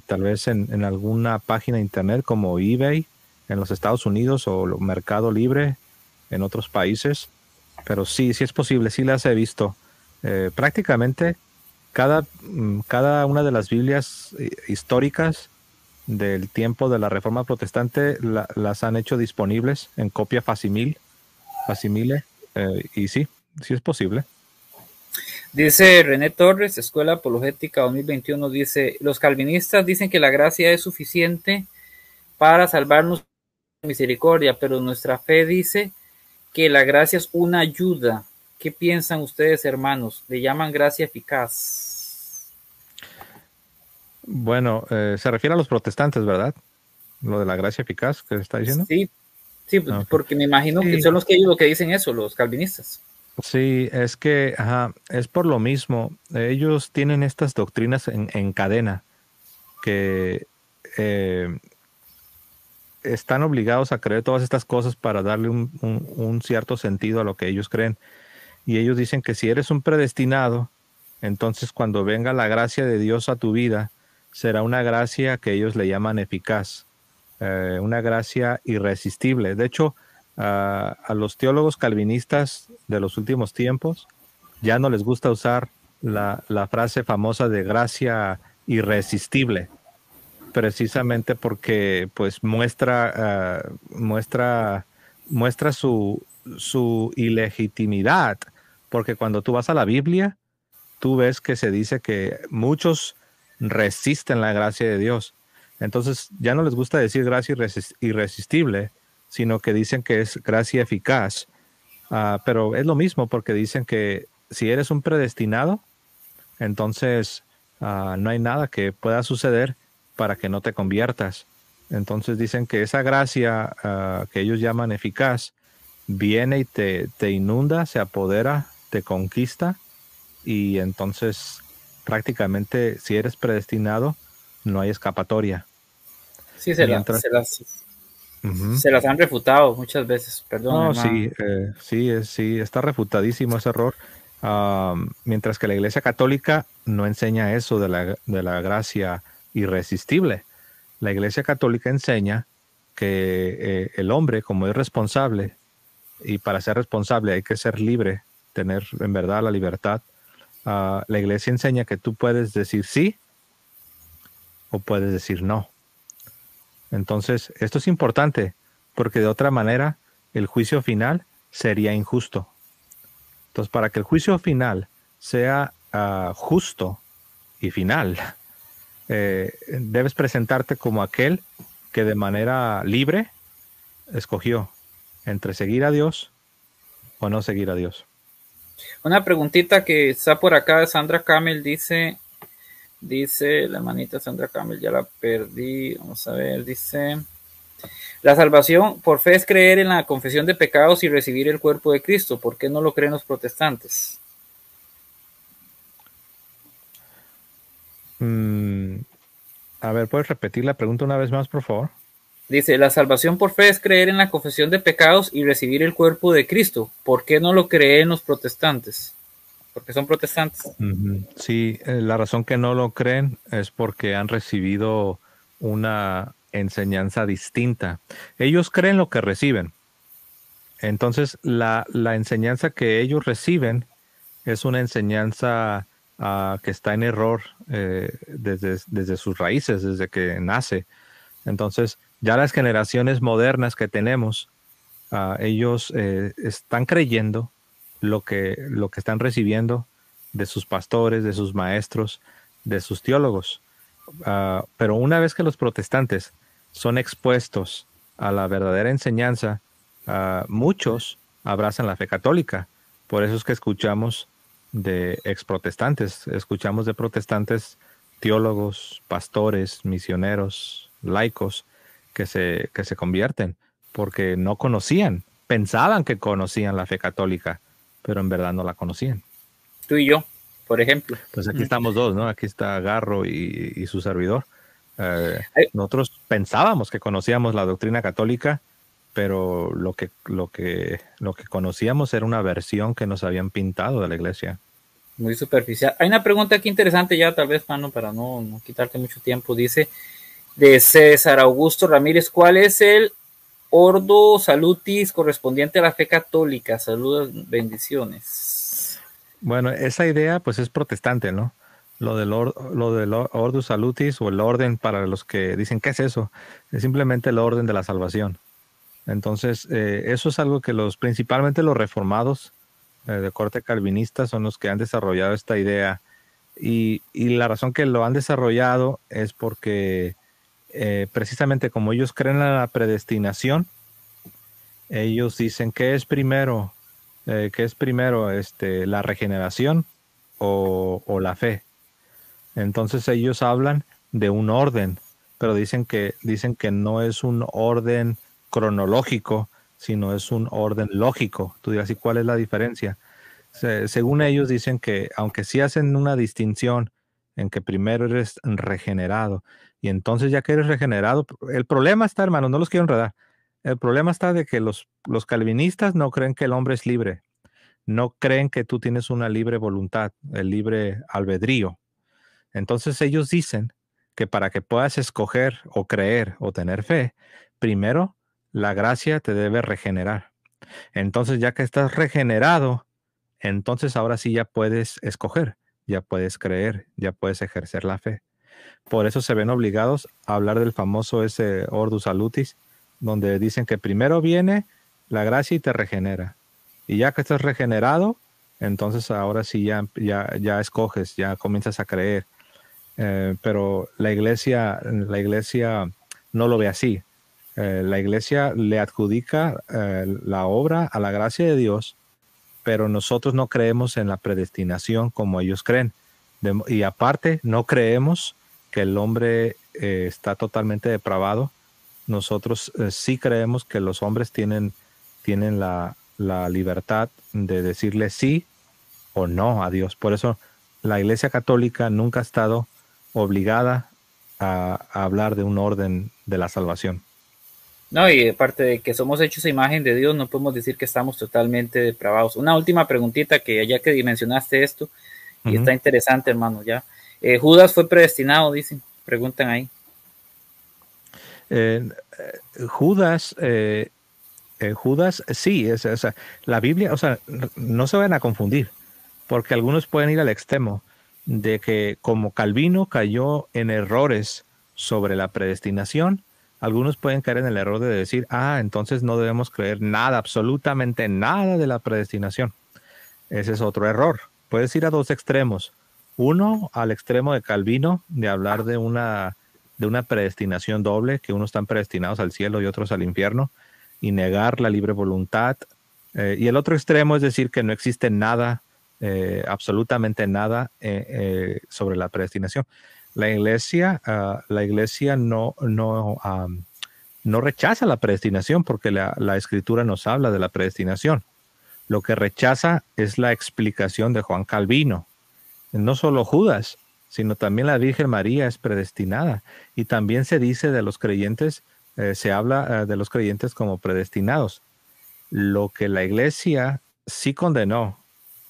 Tal vez en alguna página de internet como eBay en los Estados Unidos o Mercado Libre en otros países, pero sí es posible, sí las he visto. Prácticamente cada una de las Biblias históricas del tiempo de la Reforma Protestante las han hecho disponibles en copia facsimile, y sí es posible. Dice René Torres, Escuela Apologética 2021, dice, los calvinistas dicen que la gracia es suficiente para salvarnos de misericordia, pero nuestra fe dice que la gracia es una ayuda. ¿Qué piensan ustedes, hermanos? Le llaman gracia eficaz. Bueno, se refiere a los protestantes, ¿verdad? Lo de la gracia eficaz que se está diciendo. Sí, Okay. porque me imagino que son los que ellos lo que dicen eso, los calvinistas. Sí, es que es por lo mismo. Ellos tienen estas doctrinas en cadena que están obligados a creer todas estas cosas para darle un cierto sentido a lo que ellos creen. Y ellos dicen que si eres un predestinado, entonces cuando venga la gracia de Dios a tu vida, será una gracia que ellos le llaman eficaz, una gracia irresistible. De hecho, a los teólogos calvinistas de los últimos tiempos ya no les gusta usar la frase famosa de gracia irresistible, precisamente porque pues muestra su ilegitimidad, porque cuando tú vas a la Biblia, tú ves que se dice que muchos resisten la gracia de Dios. Entonces ya no les gusta decir gracia irresistible, sino que dicen que es gracia eficaz. Pero es lo mismo porque dicen que si eres un predestinado, entonces no hay nada que pueda suceder para que no te conviertas. Entonces dicen que esa gracia que ellos llaman eficaz viene y te inunda, se apodera, te conquista, y entonces prácticamente si eres predestinado no hay escapatoria. Sí, se las han refutado muchas veces, perdón. No, sí, está refutadísimo ese error. Mientras que la Iglesia Católica no enseña eso de la gracia irresistible. La Iglesia Católica enseña que el hombre, como es responsable, y para ser responsable hay que ser libre, tener en verdad la libertad, la Iglesia enseña que tú puedes decir sí o puedes decir no. Entonces, esto es importante porque de otra manera el juicio final sería injusto. Entonces, para que el juicio final sea justo, y final. Debes presentarte como aquel que de manera libre escogió entre seguir a Dios o no seguir a Dios. Una preguntita que está por acá de Sandra Camel dice la hermanita Sandra Camel, ya la perdí, vamos a ver, dice: la salvación por fe es creer en la confesión de pecados y recibir el cuerpo de Cristo. ¿Por qué no lo creen los protestantes? A ver, ¿puedes repetir la pregunta una vez más, por favor? Dice: la salvación por fe es creer en la confesión de pecados y recibir el cuerpo de Cristo. ¿Por qué no lo creen los protestantes? Porque son protestantes. Sí, la razón que no lo creen es porque han recibido una enseñanza distinta. Ellos creen lo que reciben. Entonces, la enseñanza que ellos reciben es una enseñanza que está en error desde sus raíces, desde que nace. Entonces, ya las generaciones modernas que tenemos, ellos están creyendo lo que están recibiendo de sus pastores, de sus maestros, de sus teólogos. Pero una vez que los protestantes son expuestos a la verdadera enseñanza, muchos abrazan la fe católica. Por eso es que escuchamos de exprotestantes, escuchamos de protestantes, teólogos, pastores, misioneros, laicos, que se convierten porque no conocían, pensaban que conocían la fe católica, pero en verdad no la conocían. Tú y yo, por ejemplo. Pues aquí estamos dos, ¿no? Aquí está Garro y su servidor. Nosotros pensábamos que conocíamos la doctrina católica, pero lo que conocíamos era una versión que nos habían pintado de la iglesia. Muy superficial. Hay una pregunta aquí interesante ya, tal vez, mano, para no quitarte mucho tiempo. Dice, de César Augusto Ramírez: ¿cuál es el Ordo Salutis correspondiente a la fe católica? Saludos, bendiciones. Bueno, esa idea pues es protestante, ¿no? Lo del Ordo Salutis, o el orden, para los que dicen, ¿qué es eso? Es simplemente el orden de la salvación. Entonces, eso es algo que principalmente los reformados de corte calvinista son los que han desarrollado esta idea. Y la razón que lo han desarrollado es porque precisamente como ellos creen en la predestinación, ellos dicen, ¿qué es primero? ¿La regeneración o la fe? Entonces ellos hablan de un orden, pero dicen que no es un orden cronológico, sino es un orden lógico. Tú dirás, ¿y cuál es la diferencia? Según ellos dicen que aunque sí hacen una distinción en que primero eres regenerado y entonces ya que eres regenerado, el problema está, hermano, no los quiero enredar. El problema está de que los calvinistas no creen que el hombre es libre. No creen que tú tienes una libre voluntad, el libre albedrío. Entonces ellos dicen que para que puedas escoger o creer o tener fe, primero la gracia te debe regenerar. Entonces ya que estás regenerado, entonces ahora sí ya puedes escoger, ya puedes creer, ya puedes ejercer la fe. Por eso se ven obligados a hablar del famoso ese Ordo Salutis, donde dicen que primero viene la gracia y te regenera. Y ya que estás regenerado, entonces ahora sí ya escoges, ya comienzas a creer. Pero la iglesia no lo ve así. La iglesia le adjudica la obra a la gracia de Dios, pero nosotros no creemos en la predestinación como ellos creen. Y aparte, no creemos que el hombre está totalmente depravado. Nosotros sí creemos que los hombres tienen la libertad de decirle sí o no a Dios. Por eso la Iglesia Católica nunca ha estado obligada a hablar de un orden de la salvación. No, y aparte de que somos hechos a imagen de Dios, no podemos decir que estamos totalmente depravados. Una última preguntita, que ya que mencionaste esto, y está interesante, hermano, ya. Judas fue predestinado, dicen, preguntan ahí. Judas sí, o sea, la Biblia, o sea, no se van a confundir, porque algunos pueden ir al extremo de que como Calvino cayó en errores sobre la predestinación, algunos pueden caer en el error de decir, entonces no debemos creer nada, absolutamente nada de la predestinación. Ese es otro error. Puedes ir a dos extremos. Uno, al extremo de Calvino, de hablar de una predestinación doble, que unos están predestinados al cielo y otros al infierno, y negar la libre voluntad. Y el otro extremo es decir que no existe nada, absolutamente nada sobre la predestinación. La iglesia no rechaza la predestinación porque la escritura nos habla de la predestinación. Lo que rechaza es la explicación de Juan Calvino. No solo Judas, sino también la Virgen María es predestinada. Y también se dice de los creyentes, se habla de los creyentes como predestinados. Lo que la iglesia sí condenó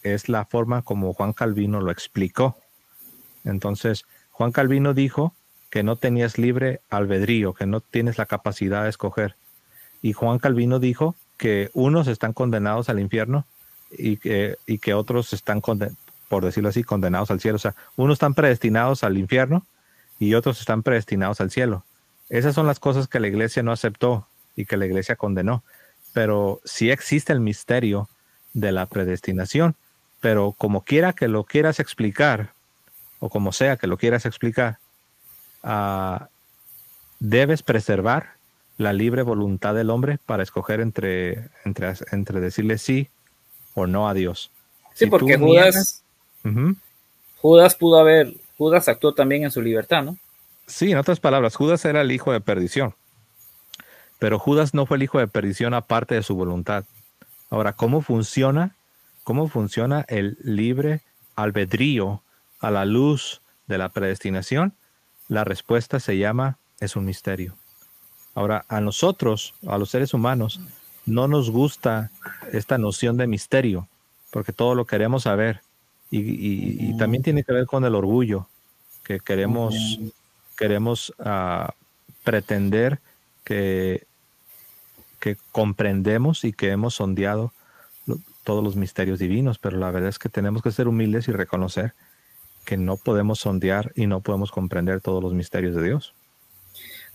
es la forma como Juan Calvino lo explicó. Entonces, Juan Calvino dijo que no tenías libre albedrío, que no tienes la capacidad de escoger. Y Juan Calvino dijo que unos están condenados al infierno y que otros están, por decirlo así, condenados al cielo. O sea, unos están predestinados al infierno y otros están predestinados al cielo. Esas son las cosas que la iglesia no aceptó y que la iglesia condenó. Pero sí existe el misterio de la predestinación. Pero como quiera que lo quieras explicar, o como sea que lo quieras explicar, debes preservar la libre voluntad del hombre para escoger entre decirle sí o no a Dios. Sí, Si porque tú niegas, Judas actuó también en su libertad, ¿no? sí, en otras palabras, Judas era el hijo de perdición, pero Judas no fue el hijo de perdición aparte de su voluntad. Ahora, ¿cómo funciona el libre albedrío a la luz de la predestinación? La respuesta es un misterio. Ahora, a nosotros, a los seres humanos, no nos gusta esta noción de misterio, porque todo lo queremos saber. Y también tiene que ver con el orgullo, que queremos pretender que comprendemos y que hemos sondeado todos los misterios divinos, pero la verdad es que tenemos que ser humildes y reconocer que no podemos sondear y no podemos comprender todos los misterios de Dios.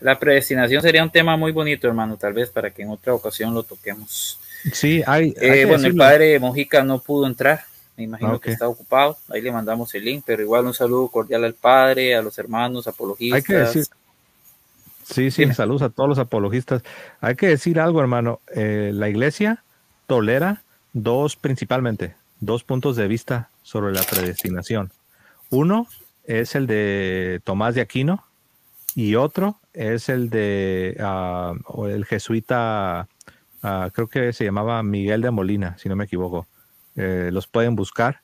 La predestinación sería un tema muy bonito, hermano, tal vez para que en otra ocasión lo toquemos. Sí, hay bueno, el padre Mojica no pudo entrar, me imagino que está ocupado, ahí le mandamos el link, pero igual un saludo cordial al padre, a los hermanos apologistas. Hay que decir, sí, saludos a todos los apologistas. Hay que decir algo, hermano, la iglesia tolera principalmente dos puntos de vista sobre la predestinación. Uno es el de Tomás de Aquino y otro es el de el jesuita, creo que se llamaba Miguel de Molina, si no me equivoco. Los pueden buscar,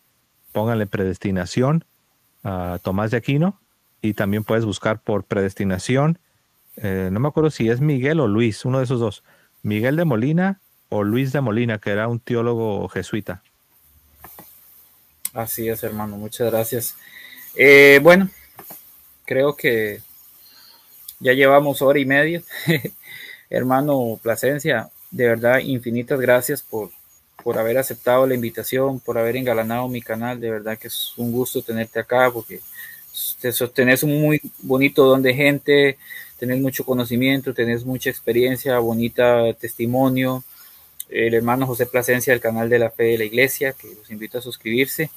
pónganle predestinación a Tomás de Aquino y también puedes buscar por predestinación, no me acuerdo si es Miguel o Luis, uno de esos dos, Miguel de Molina o Luis de Molina, que era un teólogo jesuita. Así es, hermano, muchas gracias. Bueno, creo que ya llevamos 1:30. Hermano Plasencia, de verdad, infinitas gracias por haber aceptado la invitación, por haber engalanado mi canal. De verdad que es un gusto tenerte acá, porque tenés un muy bonito don de gente, tenés mucho conocimiento, tenés mucha experiencia, bonita testimonio. El hermano José Plasencia del canal de la Fe de la Iglesia, que los invito a suscribirse.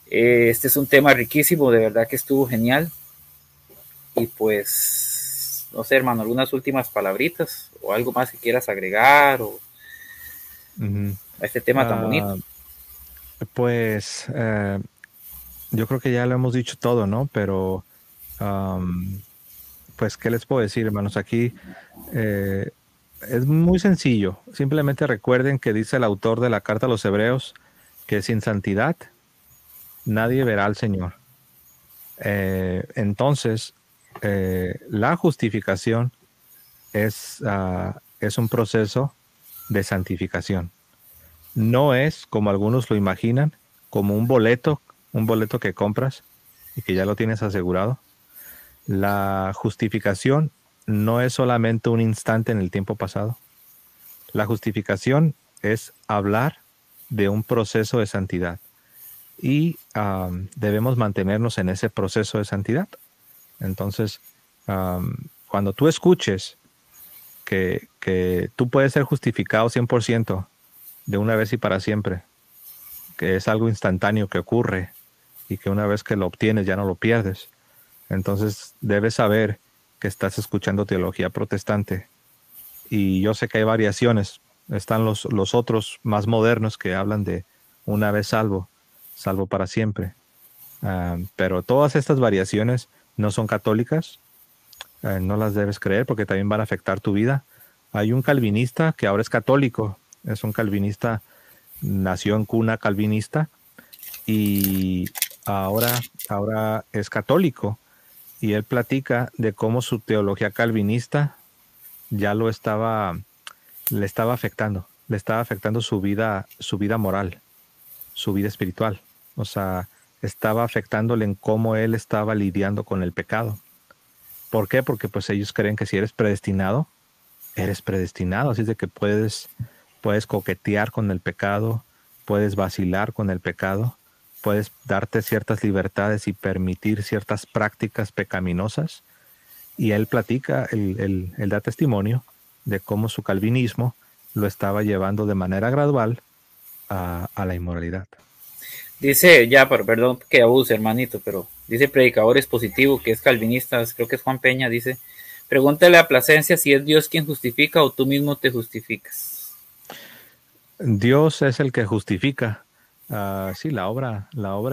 Este es un tema riquísimo, de verdad que estuvo genial. Y pues, no sé, hermano, algunas últimas palabritas o algo más que quieras agregar o a este tema tan bonito. Pues yo creo que ya lo hemos dicho todo, ¿no? Pero pues, ¿qué les puedo decir, hermanos? Aquí es muy sencillo. Simplemente recuerden que dice el autor de la carta a los Hebreos que sin santidad nadie verá al Señor. Entonces, la justificación es un proceso de santificación. No es, como algunos lo imaginan, como un boleto que compras y que ya lo tienes asegurado. La justificación no es solamente un instante en el tiempo pasado. La justificación es hablar de un proceso de santidad y debemos mantenernos en ese proceso de santidad. Entonces, cuando tú escuches que tú puedes ser justificado 100% de una vez y para siempre, que es algo instantáneo que ocurre y que una vez que lo obtienes ya no lo pierdes. Entonces debes saber que estás escuchando teología protestante. Y yo sé que hay variaciones. Están los otros más modernos que hablan de una vez salvo, salvo para siempre. Pero todas estas variaciones no son católicas. No las debes creer porque también van a afectar tu vida. Hay un calvinista que ahora es católico. Es un calvinista, nació en cuna calvinista y ahora es católico. Y él platica de cómo su teología calvinista ya le estaba afectando su vida moral, su vida espiritual. O sea, estaba afectándole en cómo él estaba lidiando con el pecado. ¿Por qué? Porque pues ellos creen que si eres predestinado, así es de que puedes coquetear con el pecado, puedes vacilar con el pecado, puedes darte ciertas libertades y permitir ciertas prácticas pecaminosas. Y él platica, él da testimonio de cómo su calvinismo lo estaba llevando de manera gradual a la inmoralidad. Dice, ya, perdón que abuse, hermanito, pero dice Predicador Expositivo, que es calvinista, creo que es Juan Peña, dice, pregúntale a Plasencia si es Dios quien justifica o tú mismo te justificas. Dios es el que justifica. Sí, la obra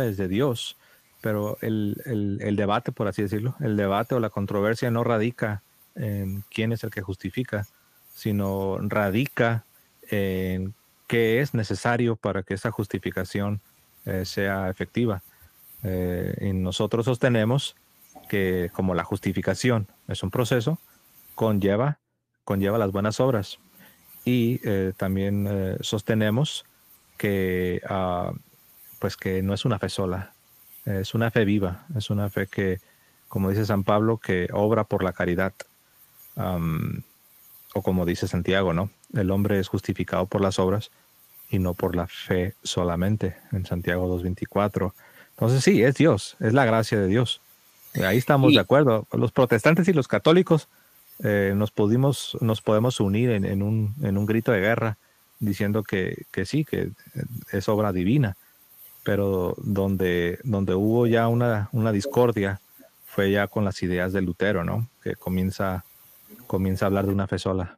es de Dios, pero el debate, por así decirlo, el debate o la controversia no radica en quién es el que justifica, sino radica en qué es necesario para que esa justificación sea efectiva. Y nosotros sostenemos que como la justificación es un proceso, conlleva las buenas obras. Y también sostenemos que, pues que no es una fe sola, es una fe viva, es una fe que, como dice San Pablo, que obra por la caridad. O como dice Santiago, ¿no? El hombre es justificado por las obras y no por la fe solamente, en Santiago 2:24. Entonces sí, es Dios, es la gracia de Dios. Ahí estamos de acuerdo. Los protestantes y los católicos nos podemos unir en un grito de guerra diciendo que sí, que es obra divina, pero donde hubo ya una discordia fue ya con las ideas de Lutero, ¿no? Que comienza a hablar de una fe sola.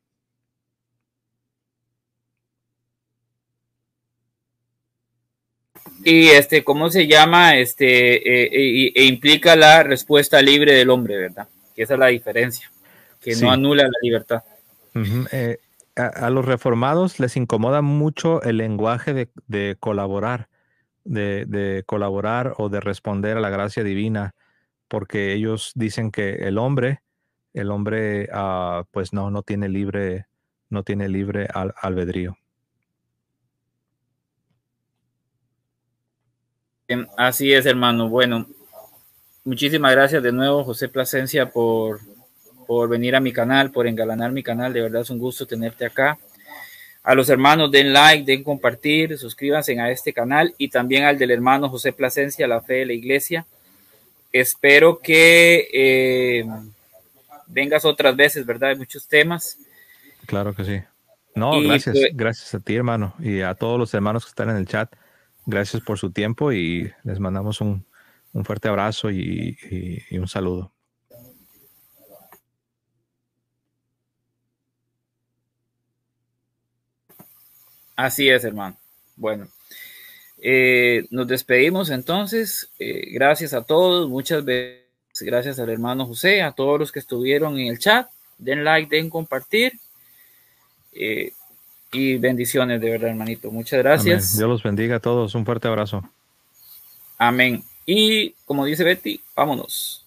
Y ¿cómo se llama? Implica la respuesta libre del hombre, ¿verdad? Que esa es la diferencia, que Sí. no anula la libertad. A los reformados les incomoda mucho el lenguaje de colaborar, de colaborar o de responder a la gracia divina, porque ellos dicen que el hombre pues no tiene libre albedrío. Así es, hermano. Bueno, muchísimas gracias de nuevo, José Plasencia, por venir a mi canal, por engalanar mi canal. De verdad es un gusto tenerte acá. A los hermanos, den like, den compartir, suscríbanse a este canal y también al del hermano José Plasencia, La Fe de la Iglesia. Espero que vengas otras veces, ¿verdad? Hay muchos temas. Claro que sí. No, gracias a ti, hermano, y a todos los hermanos que están en el chat. Gracias por su tiempo y les mandamos un fuerte abrazo y un saludo. Así es, hermano. Bueno, nos despedimos entonces. Gracias a todos, muchas veces. Gracias al hermano José, a todos los que estuvieron en el chat. Den like, den compartir. Y bendiciones, de verdad, hermanito. Muchas gracias. Amén. Dios los bendiga a todos. Un fuerte abrazo. Amén. Y como dice Betty, vámonos.